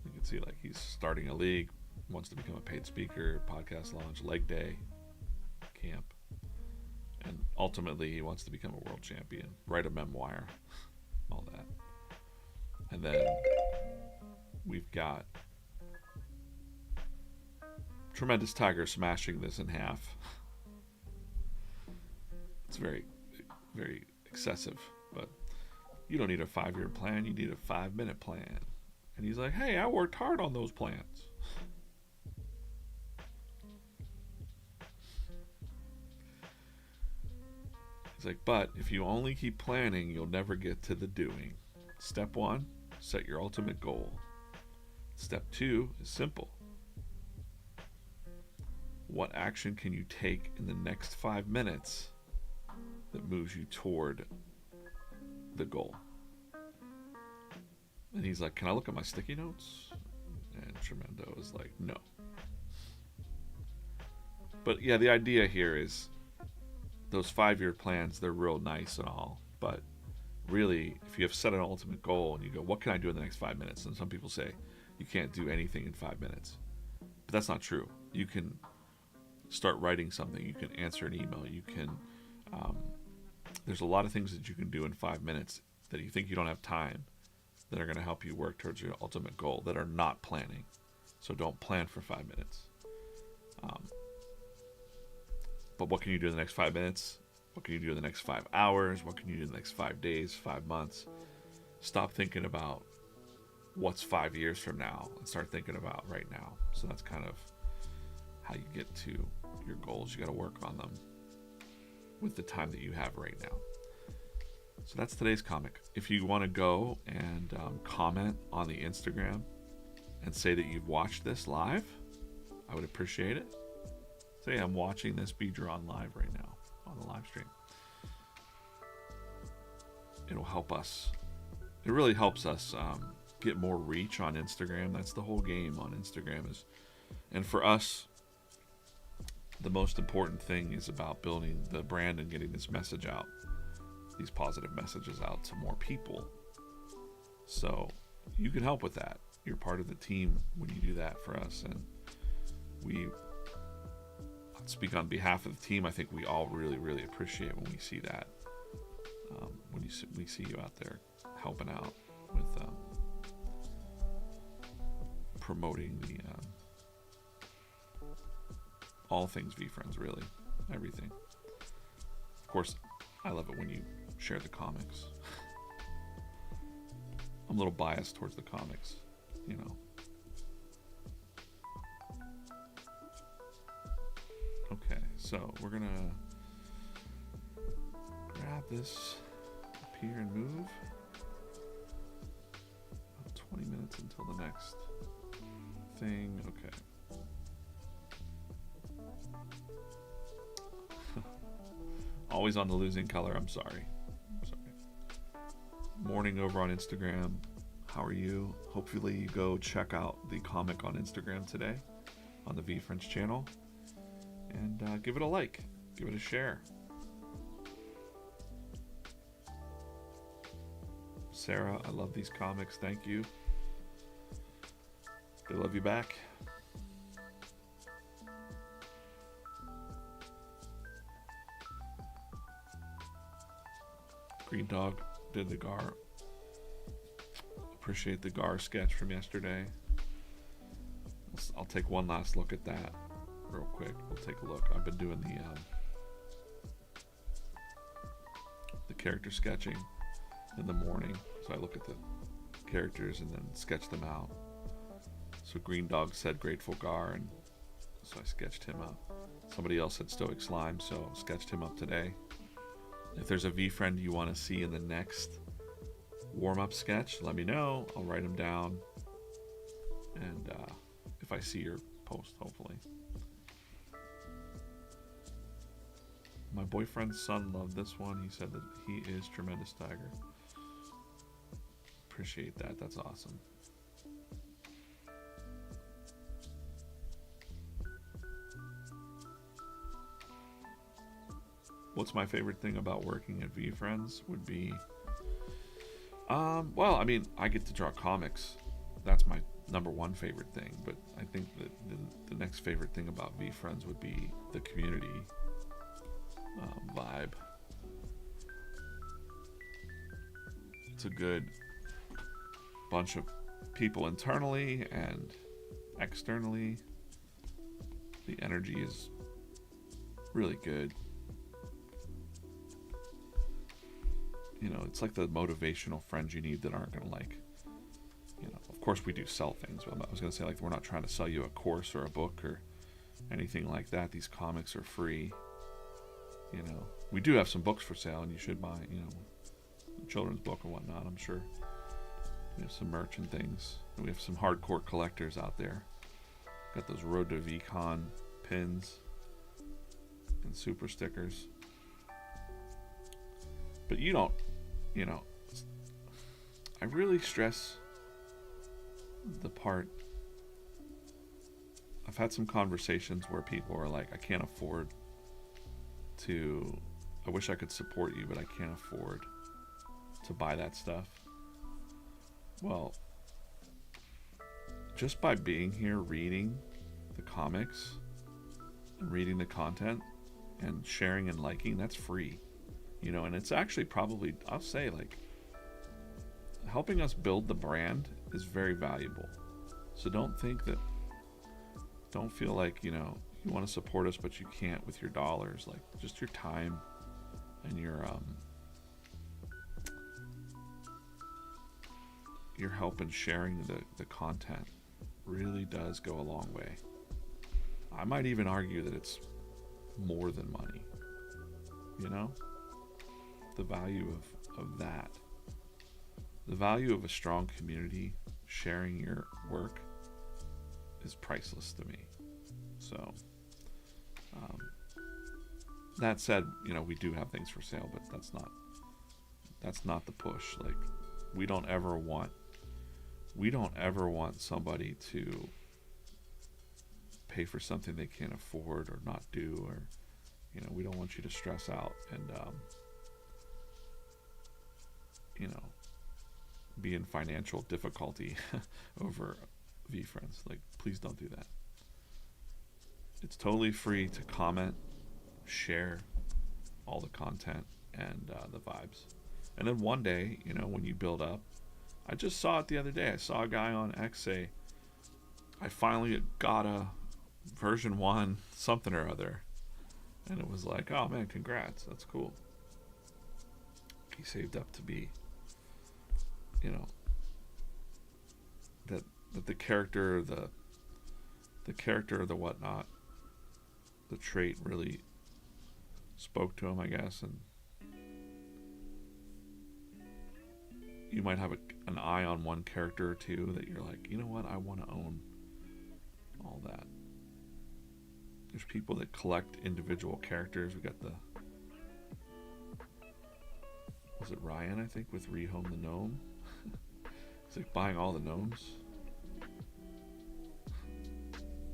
You can see like he's starting a league, wants to become a paid speaker, podcast launch, leg day, camp. And ultimately he wants to become a world champion, write a memoir, all that. And then we've got Tremendous Tiger smashing this in half. It's very, very excessive, but you don't need a 5-year plan, you need a 5-minute plan. And he's like, hey, I worked hard on those plans. He's like, but if you only keep planning, you'll never get to the doing. Step 1, set your ultimate goal. Step 2 is simple. What action can you take in the next 5 minutes that moves you toward the goal? And he's like, can I look at my sticky notes? And Tremendo is like, no. But yeah, the idea here is those 5-year plans, they're real nice and all, but really, if you have set an ultimate goal and you go, what can I do in the next 5 minutes? And some people say you can't do anything in 5 minutes. But that's not true. You can start writing something. You can answer an email. You can, there's a lot of things that you can do in 5 minutes that you think you don't have time that are going to help you work towards your ultimate goal that are not planning. So don't plan for 5 minutes. But what can you do in the next 5 minutes? What can you do in the next 5 hours? What can you do in the next 5 days, 5 months? Stop thinking about what's 5 years from now and start thinking about right now. So that's kind of how you get to your goals. You got to work on them with the time that you have right now. So that's today's comic. If you want to go and comment on the Instagram and say that you've watched this live, I would appreciate it. Say I'm watching this be drawn live right now on the live stream. It'll help us. It really helps us get more reach on Instagram. That's the whole game on Instagram is, and for us, the most important thing is about building the brand and getting this message out, these positive messages out to more people. So you can help with that. You're part of the team when you do that for us, and we speak on behalf of the team. I think we all really, really appreciate when we see that. When we see you out there helping out with promoting the all things VeeFriends, really, everything. Of course, I love it when you share the comics. I'm a little biased towards the comics, you know. Okay, so we're gonna grab this up here and move. About 20 minutes until the next thing. Okay. always on the losing color. I'm sorry. Morning over on Instagram. How are you? Hopefully you go check out the comic on Instagram today on the VeeFriends channel, and give it a like, give it a share. Sarah, I love these comics. Thank you. They love you back. Green Dog did the Gar. Appreciate the Gar sketch from yesterday. I'll take one last look at that real quick. We'll take a look. I've been doing the character sketching in the morning, so I look at the characters and then sketch them out. So Green Dog said Grateful Gar, and so I sketched him up. Somebody else said Stoic Slime, so sketched him up today. If there's a VeeFriend you want to see in the next warm-up sketch, let me know. I'll write them down, and if I see your post, hopefully. My boyfriend's son loved this one. He said that he is Tremendous Tiger. Appreciate that. That's awesome. What's my favorite thing about working at VeeFriends would be, well, I mean, I get to draw comics. That's my number one favorite thing. But I think that the next favorite thing about VeeFriends would be the community vibe. It's a good bunch of people internally and externally. The energy is really good. You know, it's like the motivational friends you need that aren't going to, like, you know, of course we do sell things. But I was going to say, like, we're not trying to sell you a course or a book or anything like that. These comics are free. You know, we do have some books for sale, and you should buy, you know, a children's book or whatnot, I'm sure. We have some merch and things. And we have some hardcore collectors out there. Got those Road to VCon pins and super stickers. But you don't, you know, I really stress the part. I've had some conversations where people are like, I can't afford to, I wish I could support you, but I can't afford to buy that stuff. Well, just by being here reading the comics and reading the content and sharing and liking, that's free. You know, and it's actually probably, I'll say, like, helping us build the brand is very valuable. So don't feel like, you know, you want to support us but you can't with your dollars. Like, just your time and your help in sharing the content really does go a long way. I might even argue that it's more than money, you know? The value of that, the value of a strong community sharing your work is priceless to me. So that said, you know, we do have things for sale, but that's not the push. Like, we don't ever want somebody to pay for something they can't afford or not do, or, you know, we don't want you to stress out and you know, be in financial difficulty over VeeFriends. Like, please don't do that. It's totally free to comment, share all the content and the vibes. And then one day, you know, when you build up, I just saw it the other day. I saw a guy on X say, I finally got a version 1 something or other. And it was like, oh man, congrats. That's cool. He saved up to be, you know, that the character, the character, the whatnot, the trait really spoke to him, I guess. And you might have an eye on one character or two that you're like, you know what, I want to own all that. There's people that collect individual characters. We got the was it Ryan, I think, with Rehome the Gnome? He's like buying all the gnomes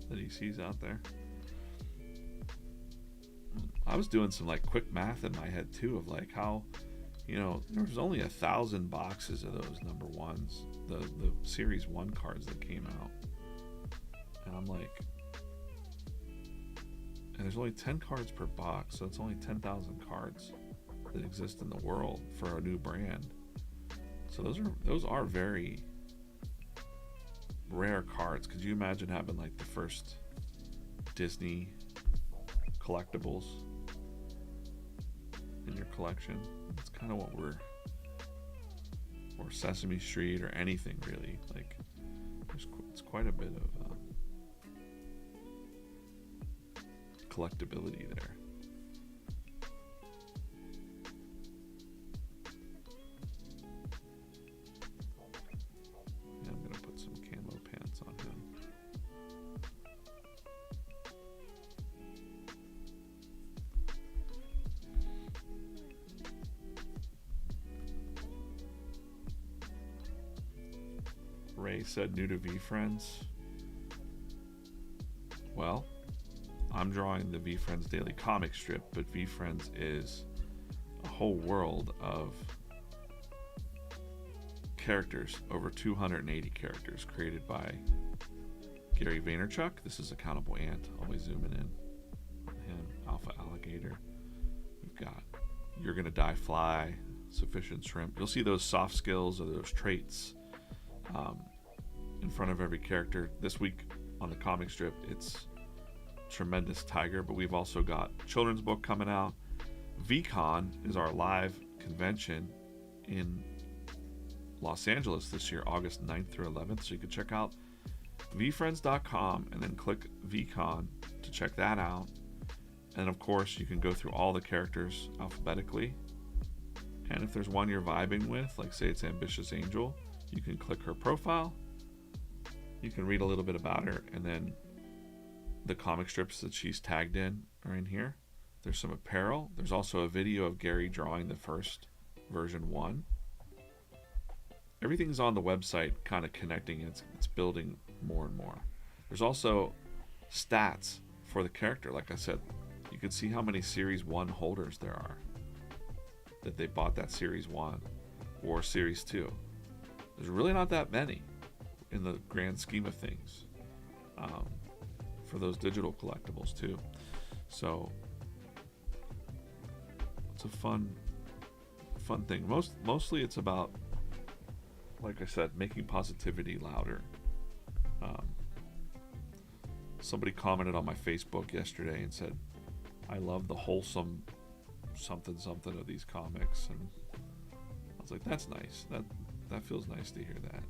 that he sees out there. I was doing some like quick math in my head too of like how, you know, there was only 1,000 boxes of those number ones, the series 1 cards that came out. And I'm like, and there's only 10 cards per box, so it's only 10,000 cards that exist in the world for a new brand. So those are very rare cards. Could you imagine having like the first Disney collectibles in your collection? It's kind of what or Sesame Street or anything really. Like it's quite a bit of collectability there. Yeah, I'm gonna put some camo pants on him. Ray said new to VeeFriends. Well, I'm drawing the VeeFriends daily comic strip, but VeeFriends is a whole world of characters, over 280 characters created by Gary Vaynerchuk. This is Accountable Ant, always zooming in on him. Alpha Alligator. We've got You're Gonna Die Fly, Sufficient Shrimp. You'll see those soft skills or those traits in front of every character. This week on the comic strip, it's Tremendous Tiger, but we've also got children's book coming out. VCon is our live convention in Los Angeles this year, August 9th through 11th. So you can check out VeeFriends.com and then click VCon to check that out. And of course, you can go through all the characters alphabetically. And if there's one you're vibing with, like say it's Ambitious Angel, you can click her profile. You can read a little bit about her, and then the comic strips that she's tagged in are in here. There's some apparel. There's also a video of Gary drawing the first version 1. Everything's on the website, kind of connecting. It's building more and more. There's also stats for the character. Like I said, you can see how many Series 1 holders there are that they bought that Series 1 or Series 2. There's really not that many in the grand scheme of things for those digital collectibles too. So it's a fun thing. Mostly it's about, like I said, making positivity louder. Somebody commented on my Facebook yesterday and said, I love the wholesome something of these comics, and I was like, that's nice. That feels nice to hear that.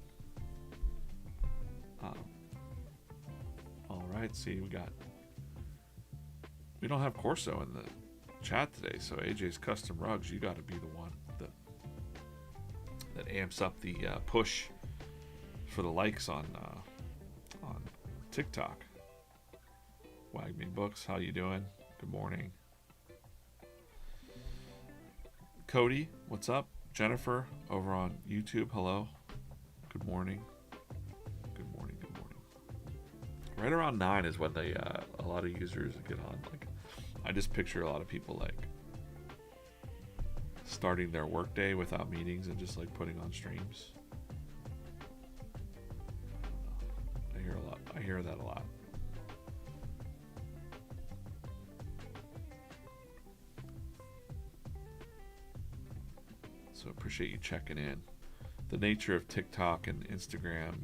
All right, see, we don't have Corso in the chat today, so AJ's Custom Rugs, you got to be the one that amps up the push for the likes on TikTok. Wagme Books, how you doing? Good morning. Cody, what's up? Jennifer over on YouTube, hello. Good morning. Right around 9 is when a lot of users get on. Like, I just picture a lot of people like starting their workday without meetings and just like putting on streams. I hear that a lot. So appreciate you checking in. The nature of TikTok and Instagram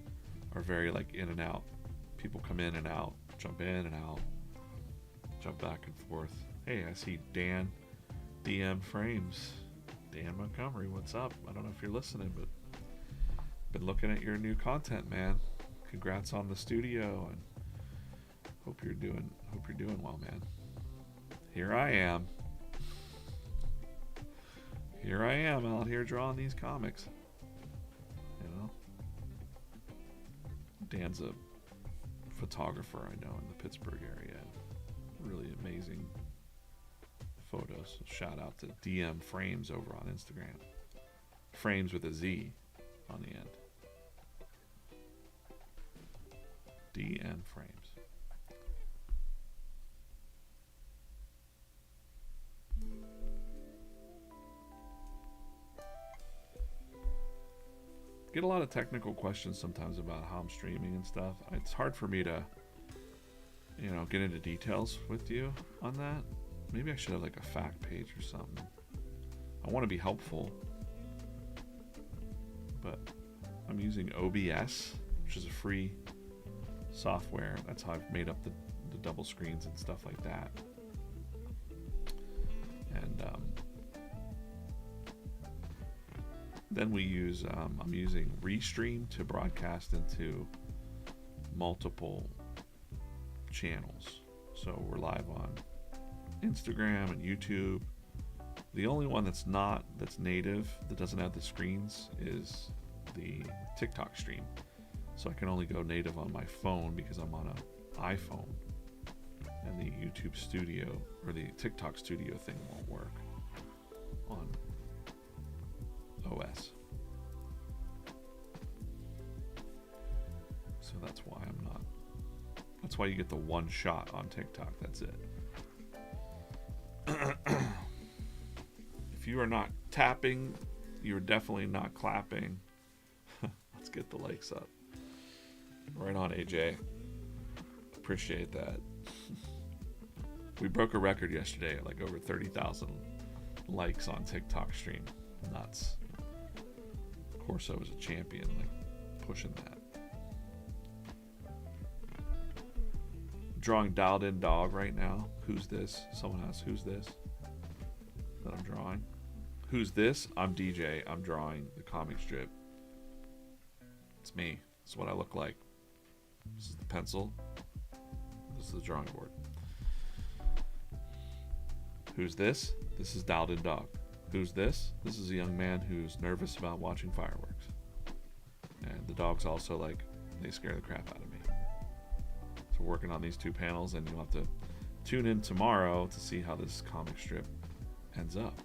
are very like in and out. People come in and out, jump in and out, jump back and forth. Hey, I see Dan DM Frames. Dan Montgomery, what's up? I don't know if you're listening, but been looking at your new content, man. Congrats on the studio, and hope you're doing well, man. Here I am out here drawing these comics. You know, Dan's a photographer I know in the Pittsburgh area. Really amazing photos. So shout out to DM Frames over on Instagram. Frames with a Z on the end. DN Frames. Get a lot of technical questions sometimes about how I'm streaming and stuff. It's hard for me to, you know, get into details with you on that. Maybe I should have like a fact page or something. I want to be helpful, but I'm using OBS, which is a free software. That's how I've made up the double screens and stuff like that. And then we use, I'm using Restream to broadcast into multiple channels. So we're live on Instagram and YouTube. The only one that's native, that doesn't have the screens, is the TikTok stream. So I can only go native on my phone because I'm on an iPhone. And the YouTube Studio, or the TikTok Studio thing won't work on OS. So that's why that's why you get the one shot on TikTok, that's it. If you are not tapping, you're definitely not clapping. Let's get the likes up. Right on, AJ. Appreciate that. We broke a record yesterday at like over 30,000 likes on TikTok stream. Nuts. Corso was a champion, like pushing that. Drawing Dialed In Dog right now. Who's this? Someone asks, who's this that I'm drawing? Who's this? I'm DJ. I'm drawing the comic strip. It's me. It's what I look like. This is the pencil. This is the drawing board. Who's this? This is Dialed In Dog. Who's this? This is a young man who's nervous about watching fireworks. And the dogs also, like, they scare the crap out of me. So we're working on these two panels, and you'll have to tune in tomorrow to see how this comic strip ends up.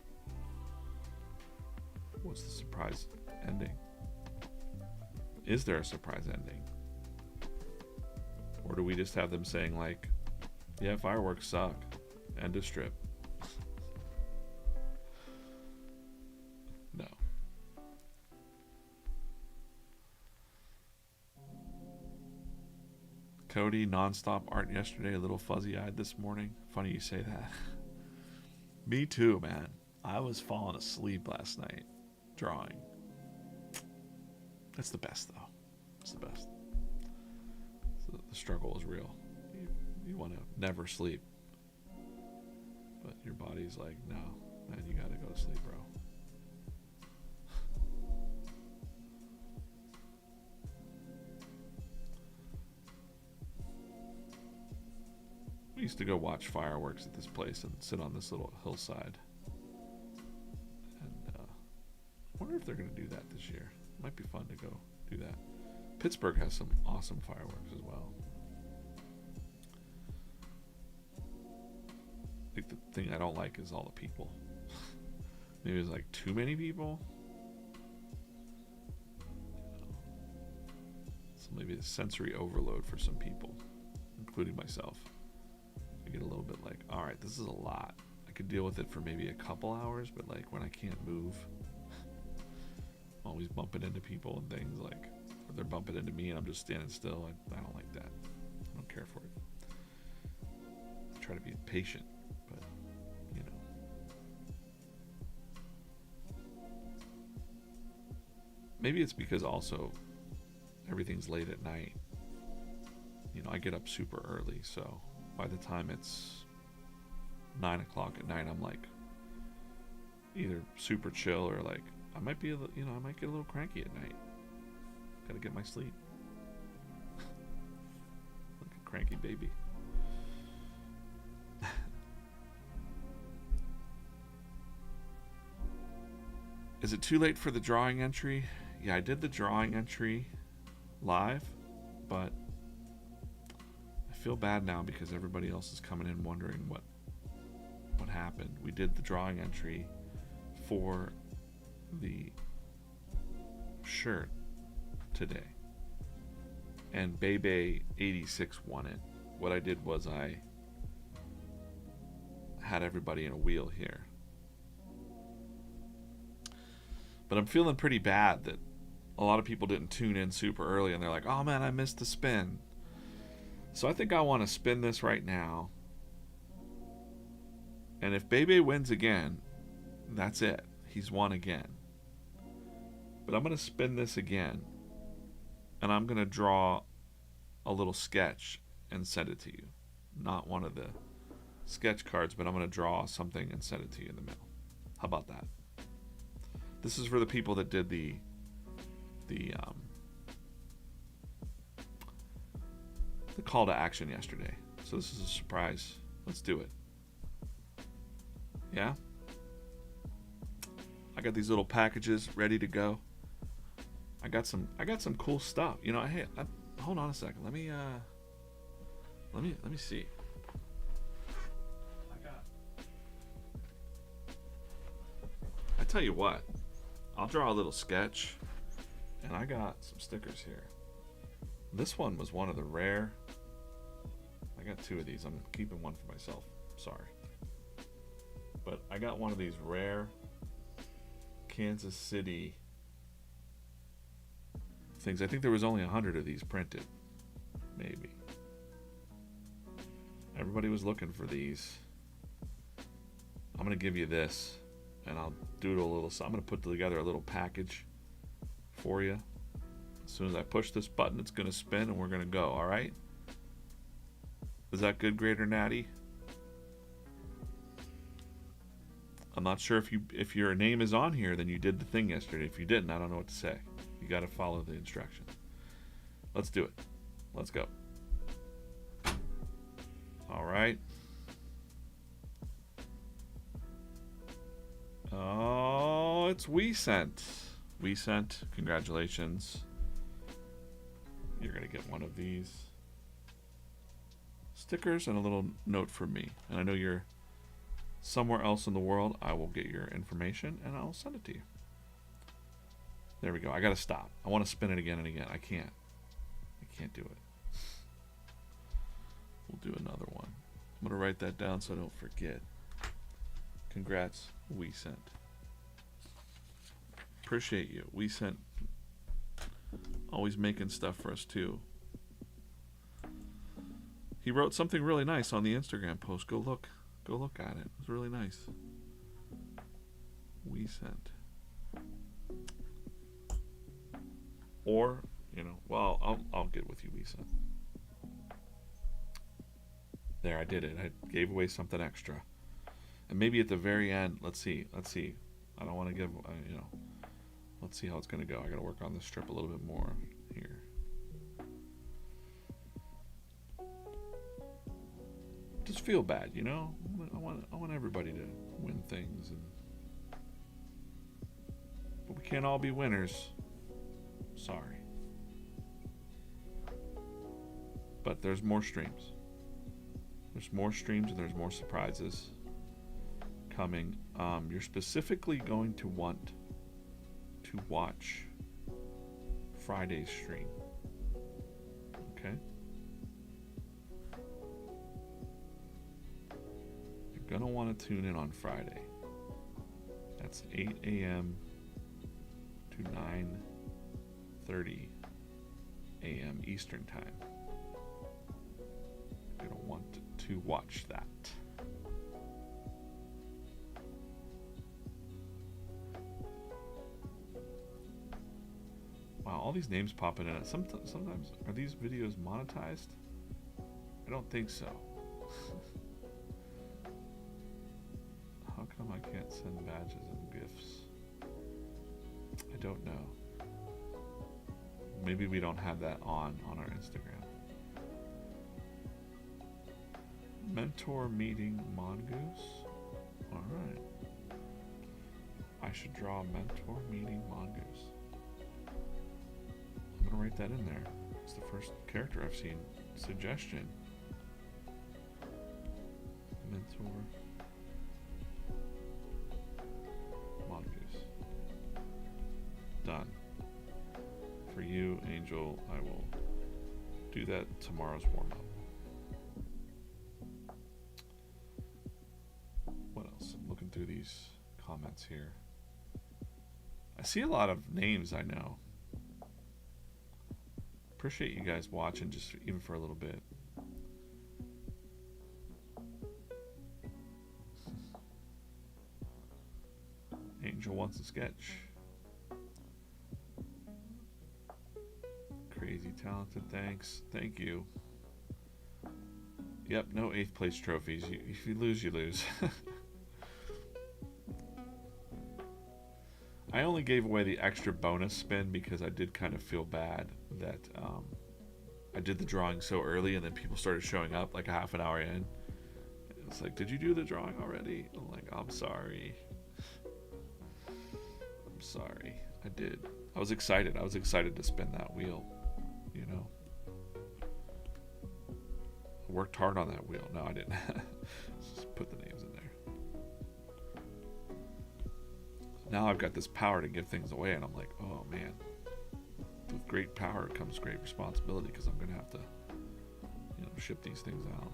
What's the surprise ending? Is there a surprise ending? Or do we just have them saying, like, yeah, fireworks suck. End of strip. No. Cody, nonstop art yesterday, a little fuzzy-eyed this morning. Funny you say that. Me too, man. I was falling asleep last night drawing. That's the best, though. It's the best. So the struggle is real. You want to never sleep. But your body's like, no, man, you got to go to sleep, bro. We used to go watch fireworks at this place and sit on this little hillside. And I wonder if they're going to do that this year. It might be fun to go do that. Pittsburgh has some awesome fireworks as well. I think the thing I don't like is all the people. Maybe there's like too many people. So maybe it's sensory overload for some people, including myself. I get a little bit like, all right, this is a lot. I could deal with it for maybe a couple hours, but like when I can't move, always bumping into people and things, like, or they're bumping into me and I'm just standing still. I don't like that. I don't care for it. I try to be patient, but you know. Maybe it's because also everything's late at night. You know, I get up super early, so by the time it's 9 o'clock at night, I'm like either super chill or like I might be, you know, I might get a little cranky at night. Gotta get my sleep. Like a cranky baby. Is it too late for the drawing entry? Yeah, I did the drawing entry live, but I feel bad now because everybody else is coming in wondering what happened. We did the drawing entry for the shirt today. And Bebe86 won it. What I did was I had everybody in a wheel here. But I'm feeling pretty bad that a lot of people didn't tune in super early and they're like, oh man, I missed the spin. So I think I want to spin this right now. And if Bebe wins again, that's it. He's won again. But I'm going to spin this again. And I'm going to draw a little sketch and send it to you. Not one of the sketch cards, but I'm going to draw something and send it to you in the mail. How about that? This is for the people that did the call to action yesterday. So this is a surprise. Let's do it. Yeah? I got these little packages ready to go. I got some cool stuff. You know, hey, hold on a second. Let me see. I tell you what. I'll draw a little sketch, and I got some stickers here. This one was one of the rare. I got two of these. I'm keeping one for myself. Sorry. But I got one of these rare Kansas City things. I think there was only 100 of these printed. Maybe. Everybody was looking for these. I'm going to give you this, and I'll doodle a little. So I'm going to put together a little package for you. As soon as I push this button, it's going to spin, and we're going to go. All right? Is that good, Greater Natty? I'm not sure if your name is on here, then you did the thing yesterday. If you didn't, I don't know what to say. You got to follow the instructions. Let's do it. Let's go. All right. Oh, it's WeSent. Congratulations. You're going to get one of these stickers and a little note from me. And I know you're somewhere else in the world. I will get your information and I'll send it to you. There we go. I got to stop. I want to spin it again and again. I can't do it. We'll do another one. I'm going to write that down so I don't forget. Congrats, WeSent. Appreciate you. WeSent always making stuff for us too. He wrote something really nice on the Instagram post. Go look at it. It was really nice. WeSent. Or, well, I'll get with you, WeSent. There, I did it. I gave away something extra. And maybe at the very end, let's see. I don't want to give, let's see how it's going to go. I got to work on this strip a little bit more here. Just feel bad, I want everybody to win things, but we can't all be winners. Sorry. But there's more streams. There's more streams and there's more surprises coming. You're specifically going to want to watch Friday's stream. Okay? You're going to want to tune in on Friday. That's 8 a.m. to 9:30 a.m. Eastern Time. You're going to want to watch that. Wow, all these names popping in it. Sometimes are these videos monetized? I don't think so. How come I can't send badges and gifts? I don't know. Maybe we don't have that on our Instagram. Mentor meeting Mongoose. All right. I should draw mentor meeting Mongoose. I'm gonna write that in there. It's the first character I've seen. Suggestion. Mentor Mongoose. Done. Angel. I will do that tomorrow's warm-up. What else? I'm looking through these comments here. I see a lot of names I know. Appreciate you guys watching, just even for a little bit. Angel wants a sketch. Crazy talented, thanks. Thank you. Yep, no 8th place trophies. If you lose, you lose. I only gave away the extra bonus spin because I did kind of feel bad that I did the drawing so early and then people started showing up like a half an hour in. It's like, did you do the drawing already? I'm like, I'm sorry. I'm sorry. I did. I was excited. I was excited to spin that wheel, you know. I worked hard on that wheel. No, I didn't. Just put the names in there. Now I've got this power to give things away, and I'm like, oh man. With great power comes great responsibility, because I'm going to have to, you know, ship these things out.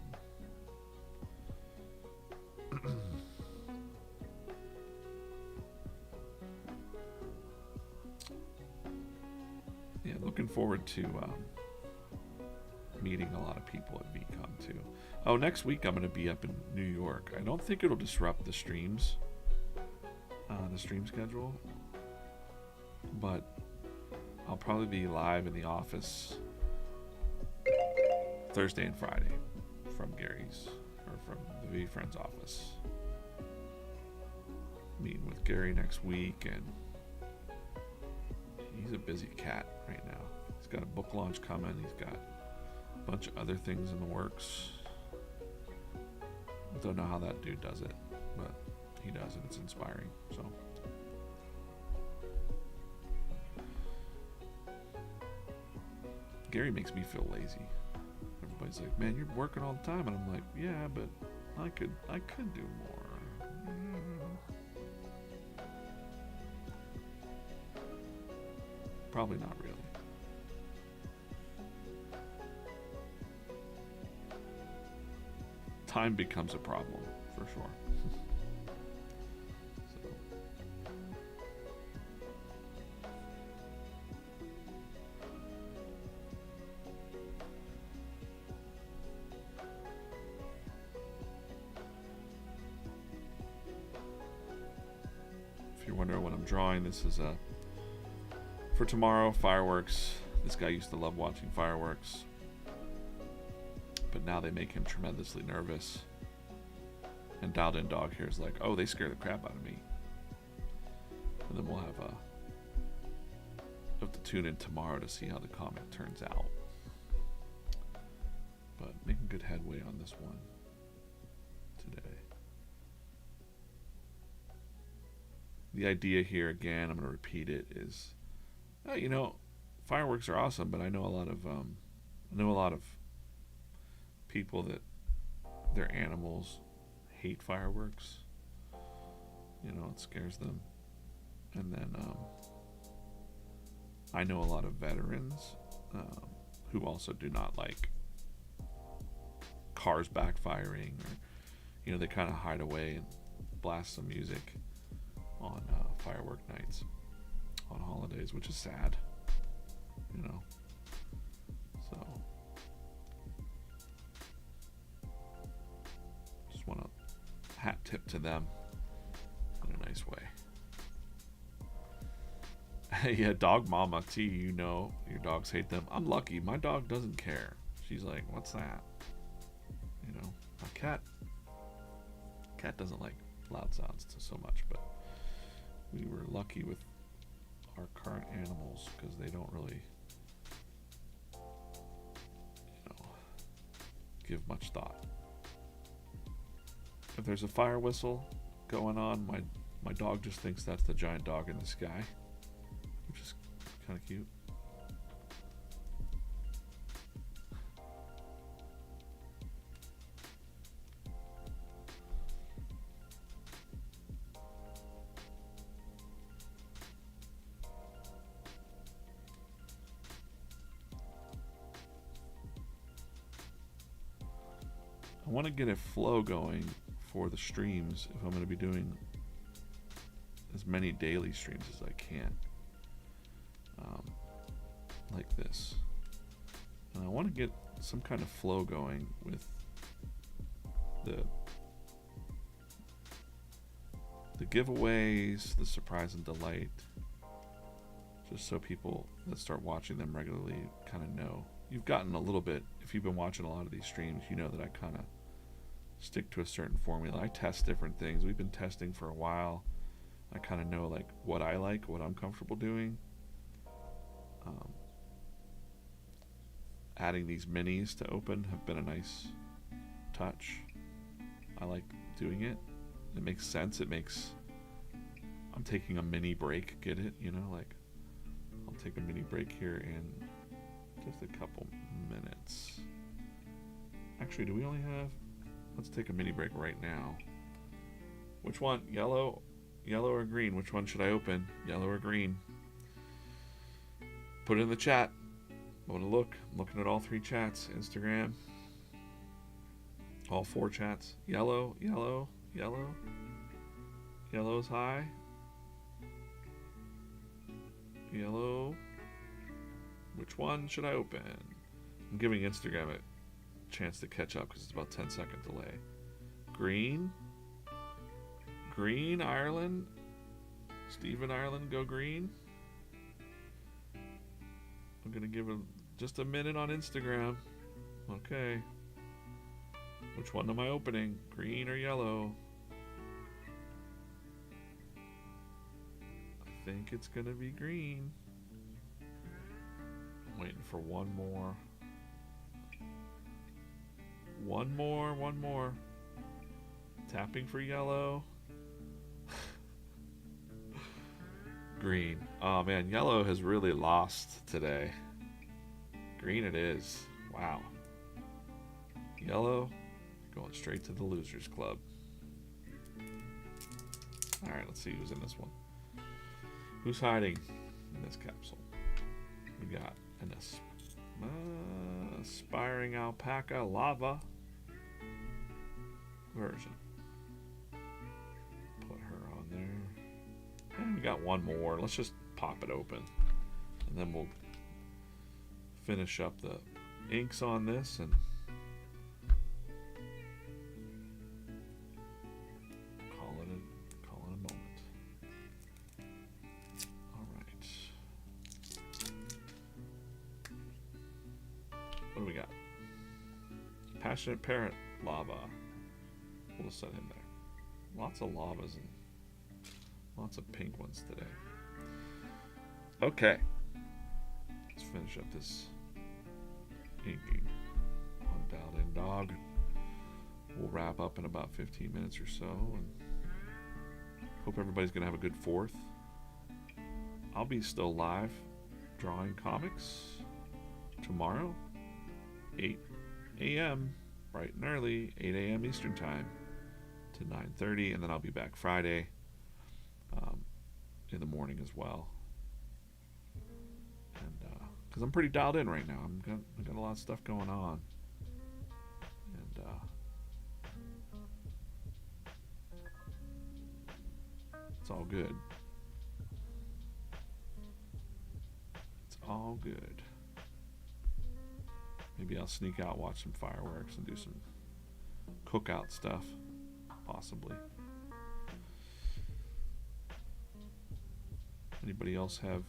Yeah, looking forward to meeting a lot of people at VCon too. Oh, next week I'm going to be up in New York. I don't think it'll disrupt the streams. The stream schedule, but I'll probably be live in the office Thursday and Friday from Gary's, or from the VeeFriends office. Meeting with Gary next week, and he's a busy cat right now. He's got a book launch coming. He's got a bunch of other things in the works. I don't know how that dude does it, but he does, and it's inspiring. So Gary makes me feel lazy. Everybody's like, man, you're working all the time, and I'm like, yeah, but I could do more. Probably not really. Time becomes a problem for sure. If you're wondering what I'm drawing, this is for tomorrow, fireworks. This guy used to love watching fireworks, but now they make him tremendously nervous. And Dialed In Dog here is like, oh, they scare the crap out of me. And then we'll have to tune in tomorrow to see how the comic turns out. But making good headway on this one today. The idea here, again, I'm going to repeat it, is, you know, fireworks are awesome, but I know a lot of people that their animals hate fireworks. You know, it scares them. And then I know a lot of veterans who also do not like cars backfiring, or, you know, they kind of hide away and blast some music on firework nights on holidays, which is sad, you know. So just want to hat tip to them in a nice way. Yeah, dog mama T, you know your dogs hate them. I'm lucky, my dog doesn't care. She's like, what's that? You know, my cat doesn't like loud sounds so much, but we were lucky with our current animals because they don't really, you know, give much thought. If there's a fire whistle going on, my dog just thinks that's the giant dog in the sky, which is kind of cute. want to get a flow going for the streams if I'm going to be doing as many daily streams as I can, like this. And I want to get some kind of flow going with the giveaways, the surprise and delight, just so people that start watching them regularly kind of know. You've gotten a little bit, if you've been watching a lot of these streams, you know that I kind of stick to a certain formula. I test different things. We've been testing for a while. I kind of know like what I like, what I'm comfortable doing. Adding these minis to open have been a nice touch. I like doing it. It makes sense. It makes, I'm taking a mini break, get it? You know, like I'll take a mini break here in just a couple minutes. Actually, do we only have, let's take a mini break right now. Which one? Yellow or green? Which one should I open? Yellow or green? Put it in the chat. I want to look. I'm looking at all 3 chats. Instagram. All 4 chats. Yellow, yellow, yellow. Yellow's high. Yellow. Which one should I open? I'm giving Instagram a chance to catch up because it's about 10-second delay. Green. Green, Ireland. Stephen Ireland, go green. I'm going to give it just a minute on Instagram. Okay. Which one am I opening? Green or yellow? I think it's going to be green. I'm waiting for one more. One more. Tapping for yellow. Green. Oh man, yellow has really lost today. Green it is. Wow. Yellow going straight to the losers club. Alright, let's see who's in this one. Who's hiding in this capsule? We got an aspiring alpaca lava version. Put her on there. And we got one more. Let's just pop it open. And then we'll finish up the inks on this and call it a moment. Alright. What do we got? Passionate Parrot Lava. We'll set him there. Lots of lavas and lots of pink ones today. Okay. Let's finish up this inking on Dialed In Dog. We'll wrap up in about 15 minutes or so, and hope everybody's going to have a good 4th. I'll be still live drawing comics tomorrow, 8 a.m., bright and early, 8 a.m. Eastern Time to 9:30, and then I'll be back Friday in the morning as well. And because I'm pretty dialed in right now, I've got a lot of stuff going on, and it's all good. It's all good. Maybe I'll sneak out, watch some fireworks, and do some cookout stuff, possibly. Anybody else have,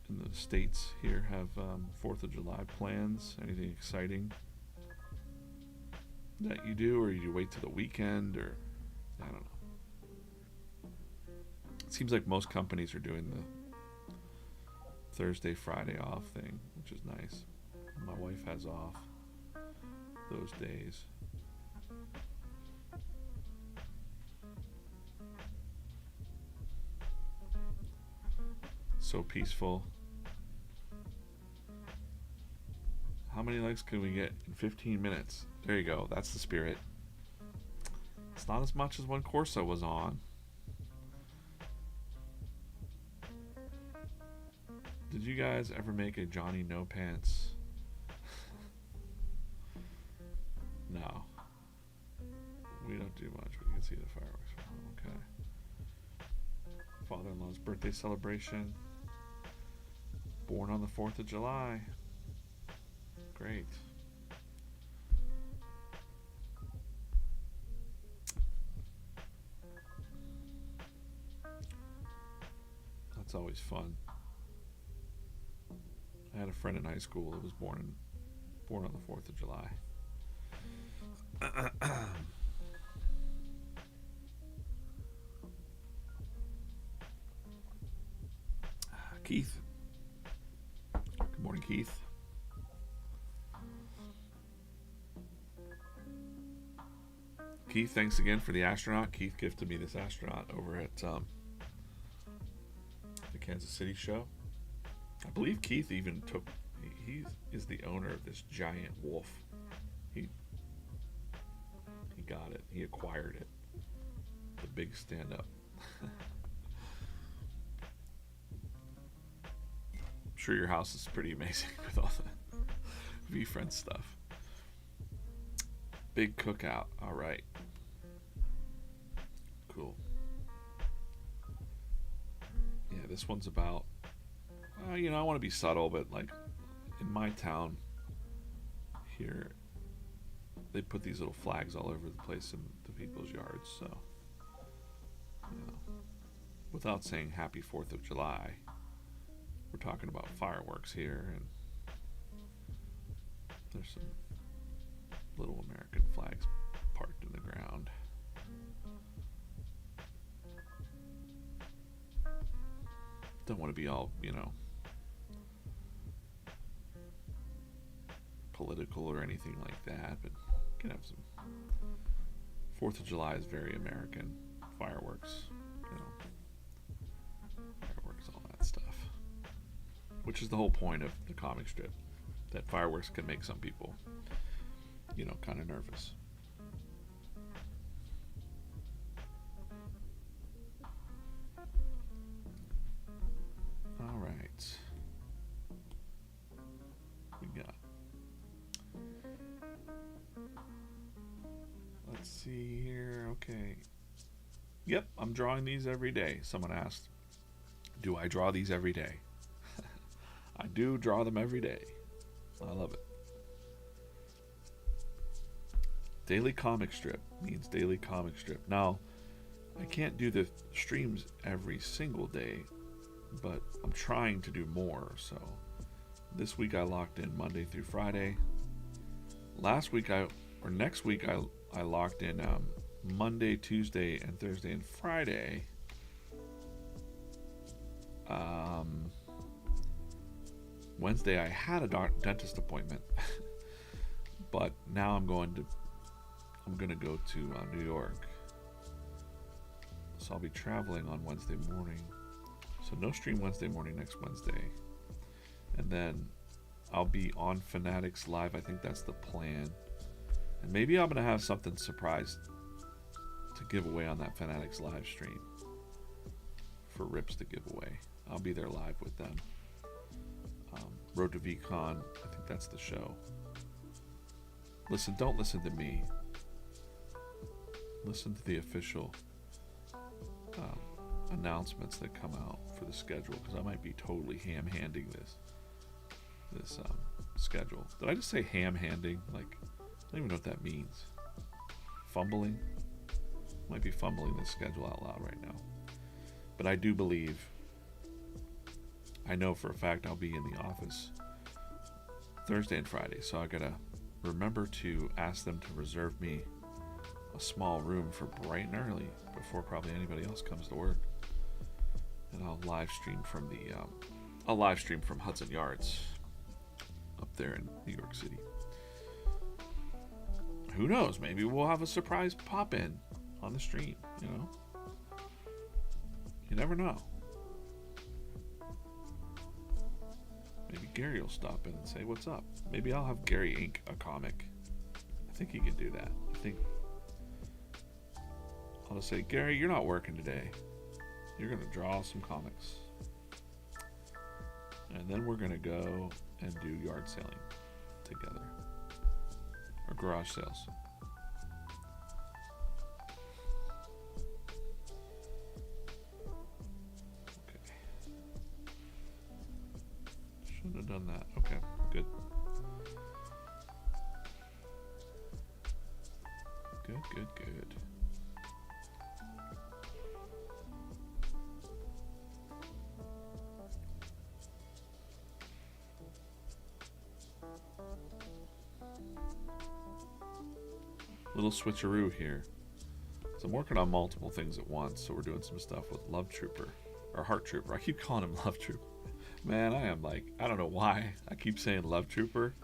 in the States here, have 4th of July plans? Anything exciting that you do, or you wait till the weekend, or I don't know. It seems like most companies are doing the Thursday, Friday off thing, which is nice. My wife has off those days. So peaceful. How many likes can we get in 15 minutes? There you go. That's the spirit. It's not as much as when Corsa was on. Did you guys ever make a Johnny No Pants? No. We don't do much, but you can see the fireworks. Okay. Father-in-law's birthday celebration. Born on the 4th of July. Great. That's always fun. I had a friend in high school that was born on the 4th of July. Keith. Good morning, Keith. Keith, thanks again for the astronaut. Keith gifted me this astronaut over at the Kansas City show. I believe Keith even took. He is the owner of this giant wolf. He got it. He acquired it. The big stand-up. I'm sure your house is pretty amazing with all the VeeFriends stuff. Big cookout. All right. Cool. Yeah, this one's about, you know, I want to be subtle, but like in my town here, they put these little flags all over the place in the people's yards. So, you know, without saying Happy 4th of July, we're talking about fireworks here, and there's some little American flags parked in the ground. Don't want to be all, you know, political or anything like that, but you can have some. 4th of July is very American. Fireworks, you know, fireworks, all that stuff. Which is the whole point of the comic strip, that fireworks can make some people, you know, kind of nervous. All right. We got. Let's see here. Okay. Yep, I'm drawing these every day. Someone asked, do I draw these every day? I do draw them every day. I love it. Daily comic strip means daily comic strip. Now, I can't do the streams every single day, but I'm trying to do more. So this week I locked in Monday through Friday. Next week I locked in Monday, Tuesday, and Thursday and Friday. Wednesday I had a dentist appointment, but now I'm gonna go to New York, so I'll be traveling on Wednesday morning. So no stream Wednesday morning next Wednesday, and then I'll be on Fanatics Live. I think that's the plan, and maybe I'm gonna have something surprise to give away on that Fanatics Live stream for rips to give away. I'll be there live with them. Road to VCon, I think that's the show. Don't listen to me. Listen to the official announcements that come out for the schedule, because I might be totally ham-handing this schedule. Did I just say ham-handing? Like, I don't even know what that means. Fumbling? Might be fumbling this schedule out loud right now. But I do believe, I know for a fact I'll be in the office Thursday and Friday, so I gotta remember to ask them to reserve me a small room for bright and early before probably anybody else comes to work, and I'll live stream from Hudson Yards up there in New York City. Who knows? Maybe we'll have a surprise pop-in on the stream. You know, you never know. Maybe Gary will stop in and say, "What's up?" Maybe I'll have Gary ink a comic. I think he can do that. I think I'll just say, "Gary, you're not working today. You're going to draw some comics. And then we're going to go and do yard sailing together. Or garage sales." haven't done that. Okay, good. Good, good, good. Little switcheroo here. So I'm working on multiple things at once. So we're doing some stuff with Love Trooper, or Heart Trooper. I keep calling him Love Trooper. Man, I am like, I don't know why I keep saying Love Trooper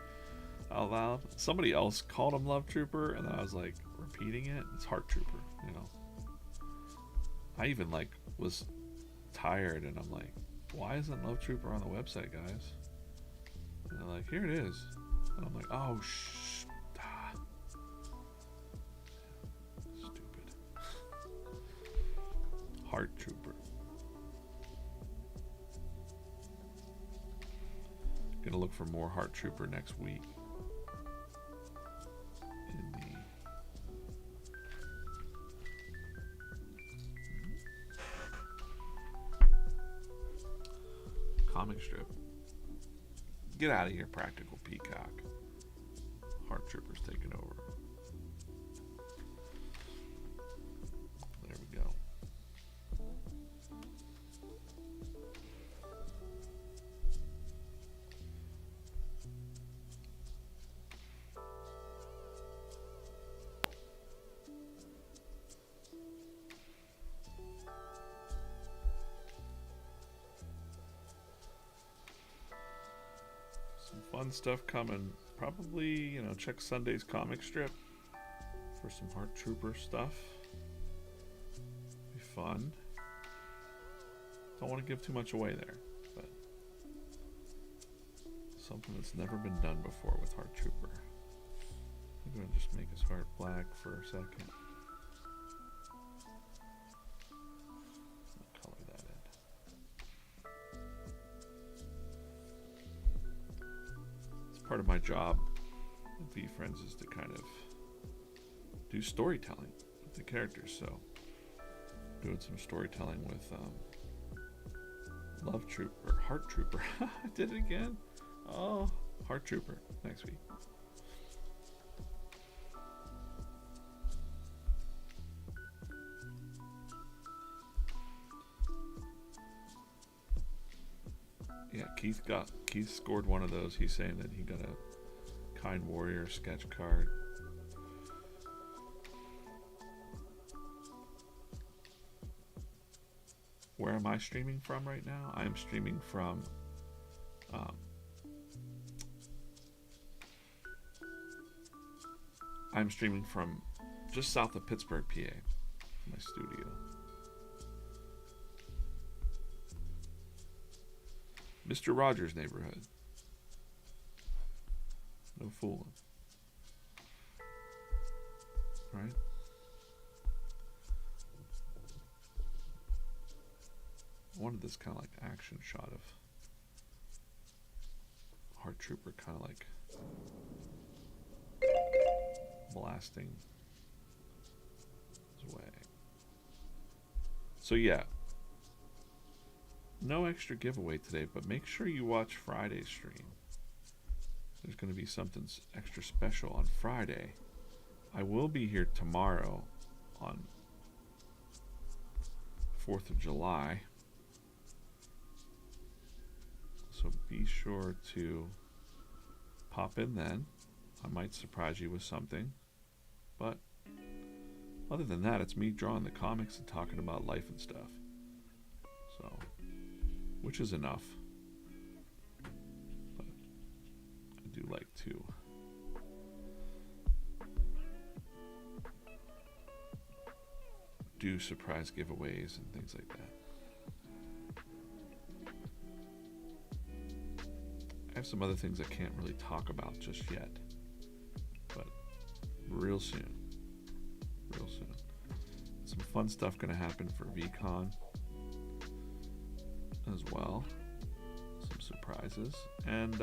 out loud. Somebody else called him Love Trooper, and then I was like repeating it. It's Heart Trooper, you know. I even like was tired, and I'm like, why isn't Love Trooper on the website, guys? And they're like, here it is. And I'm like, oh shh. Stupid. Heart Trooper. Gonna look for more Heart Trooper next week. In the comic strip. Get out of here, Practical Peacock. Heart Trooper's taking over. There we go. Fun stuff coming. Probably, you know, check Sunday's comic strip for some Heart Trooper stuff. Be fun. Don't want to give too much away there, but something that's never been done before with Heart Trooper. I'm going to just make his heart black for a second. Color that in. Part of my job at VeeFriends is to kind of do storytelling with the characters. So doing some storytelling with Love Trooper, Heart Trooper. I did it again. Oh, Heart Trooper next week. Yeah, Keith scored one of those. He's saying that he got a Kind Warrior sketch card. Where am I streaming from right now? I am streaming from just south of Pittsburgh, PA. My studio. Mr. Rogers' neighborhood. No fooling. Right? I wanted this kind of like action shot of Heart Trooper kind of like blasting his way. So yeah. No extra giveaway today, but make sure you watch Friday's stream. There's going to be something extra special on Friday. I will be here tomorrow on 4th of July. So be sure to pop in then. I might surprise you with something. But other than that, it's me drawing the comics and talking about life and stuff. So, which is enough. But I do like to do surprise giveaways and things like that. I have some other things I can't really talk about just yet, but real soon. Real soon. Some fun stuff going to happen for VCon as well. Some surprises. And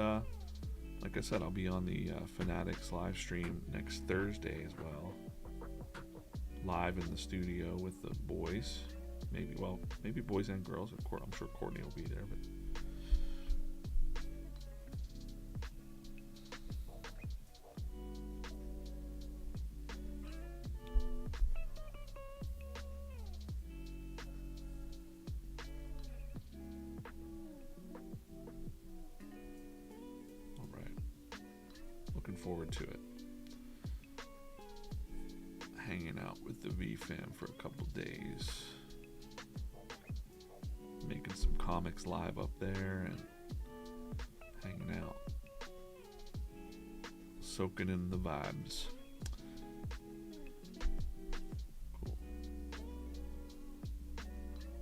like I said, I'll be on the Fanatics live stream next Thursday as well. Live in the studio with the boys. Maybe boys and girls. I'm sure Courtney will be there, but forward to it. Hanging out with the V fam for a couple days. Making some comics live up there and hanging out. Soaking in the vibes. Cool.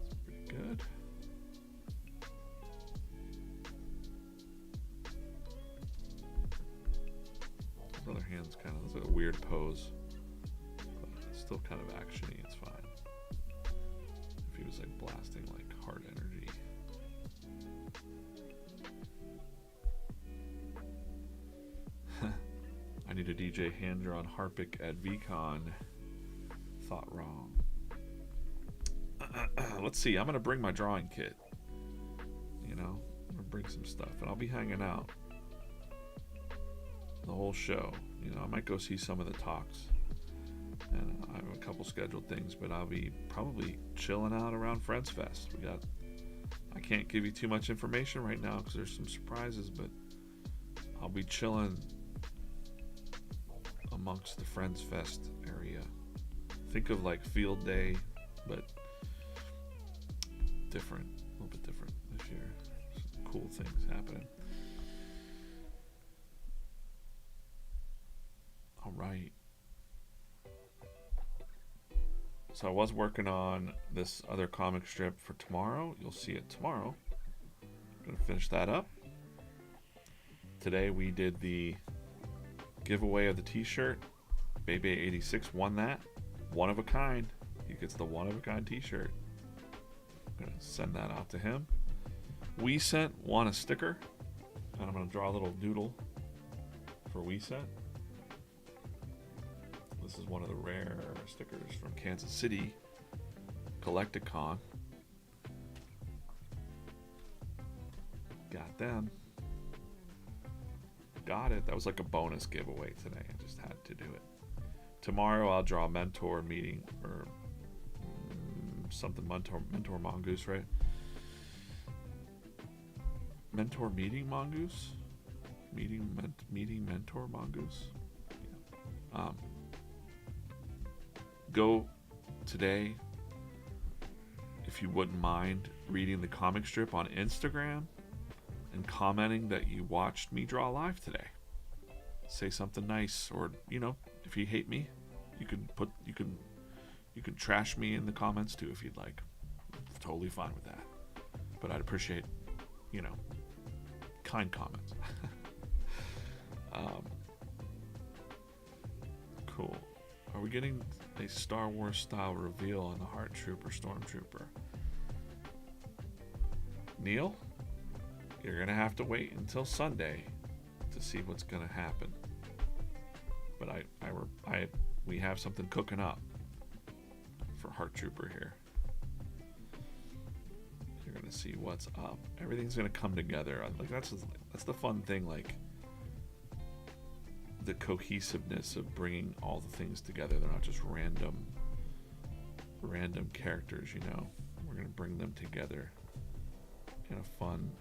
That's pretty good. His other hand's kind of looks like a weird pose. But it's still kind of actiony, it's fine. If he was like blasting like hard energy. I need a DJ hand-drawn Harpic at VCon. Thought wrong. Let's see. I'm gonna bring my drawing kit. You know, I'm gonna bring some stuff, and I'll be hanging out the whole show. You know, I might go see some of the talks, and I have a couple scheduled things, but I'll be probably chilling out around Friends Fest. I can't give you too much information right now because there's some surprises, but I'll be chilling amongst the Friends Fest area. Think of like Field Day, but different, a little bit different this year. Some cool things happening. All right. So I was working on this other comic strip for tomorrow. You'll see it tomorrow. I'm gonna finish that up. Today we did the giveaway of the t-shirt. Baby86 won that. One of a kind. He gets the one of a kind t-shirt. I'm gonna send that out to him. We Sent won a sticker, and I'm gonna draw a little doodle for We Sent. This is one of the rare stickers from Kansas City Collecticon. Got them. Got it. That was like a bonus giveaway today. I just had to do it. Tomorrow I'll draw a mentor meeting or something mentor mongoose, right? Mentor meeting mongoose? Meeting mentor mongoose? Yeah. Go today, if you wouldn't mind reading the comic strip on Instagram and commenting that you watched me draw live today. Say something nice, or you know, if you hate me, you can trash me in the comments too if you'd like. Totally fine with that. But I'd appreciate, you know, kind comments. Cool. Are we getting a Star Wars style reveal on the Heart Trooper Stormtrooper? Neil, you're gonna have to wait until Sunday to see what's gonna happen. But we have something cooking up for Heart Trooper here. You're gonna see what's up. Everything's gonna come together. Like that's the fun thing. Like the cohesiveness of bringing all the things together. They're not just random characters, you know. We're gonna bring them together in a fun,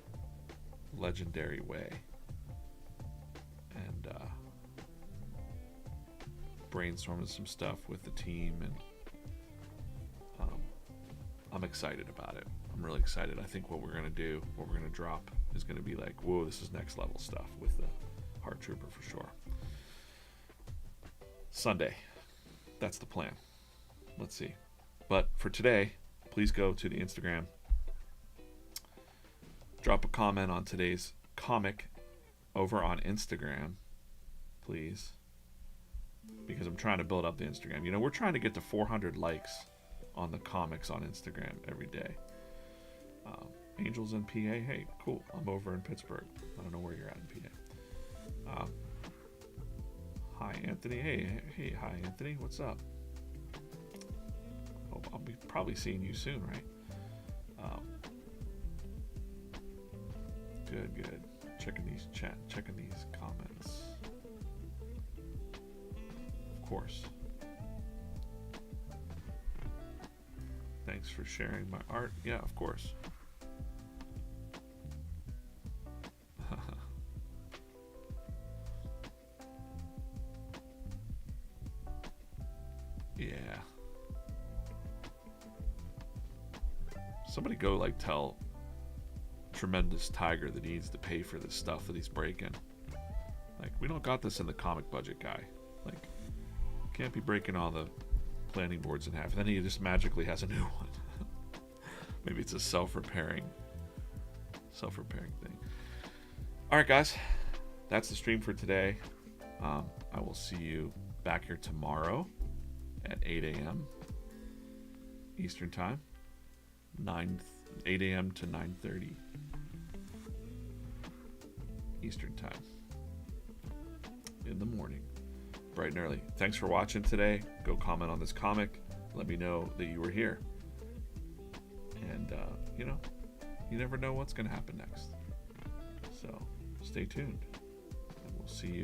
legendary way, and brainstorming some stuff with the team, and I'm excited about it. I'm really excited. I think what we're gonna drop is gonna be like, whoa, this is next level stuff with the Heart Trooper for sure. Sunday, that's the plan. Let's see. But for today, please go to the Instagram, drop a comment on today's comic over on Instagram, please, because I'm trying to build up the Instagram. You know, we're trying to get to 400 likes on the comics on Instagram every day. Angels in PA, hey, cool. I'm over in Pittsburgh. I don't know where you're at in PA. Hi, Anthony. Hey, hi, Anthony. What's up? Hope I'll be probably seeing you soon, right? Good. Checking these comments. Of course. Thanks for sharing my art. Yeah, of course. Somebody go like tell Tremendous Tiger that he needs to pay for this stuff that he's breaking. Like, we don't got this in the comic budget, guy. Like, can't be breaking all the planning boards in half. And then he just magically has a new one. Maybe it's a self-repairing thing. All right, guys, that's the stream for today. I will see you back here tomorrow at 8 a.m. Eastern Time, 8 a.m. to 9:30 Eastern Time in the morning, bright and early. Thanks for watching today. Go comment on this comic. Let me know that you were here. And, you never know what's going to happen next. So stay tuned, and we'll see you.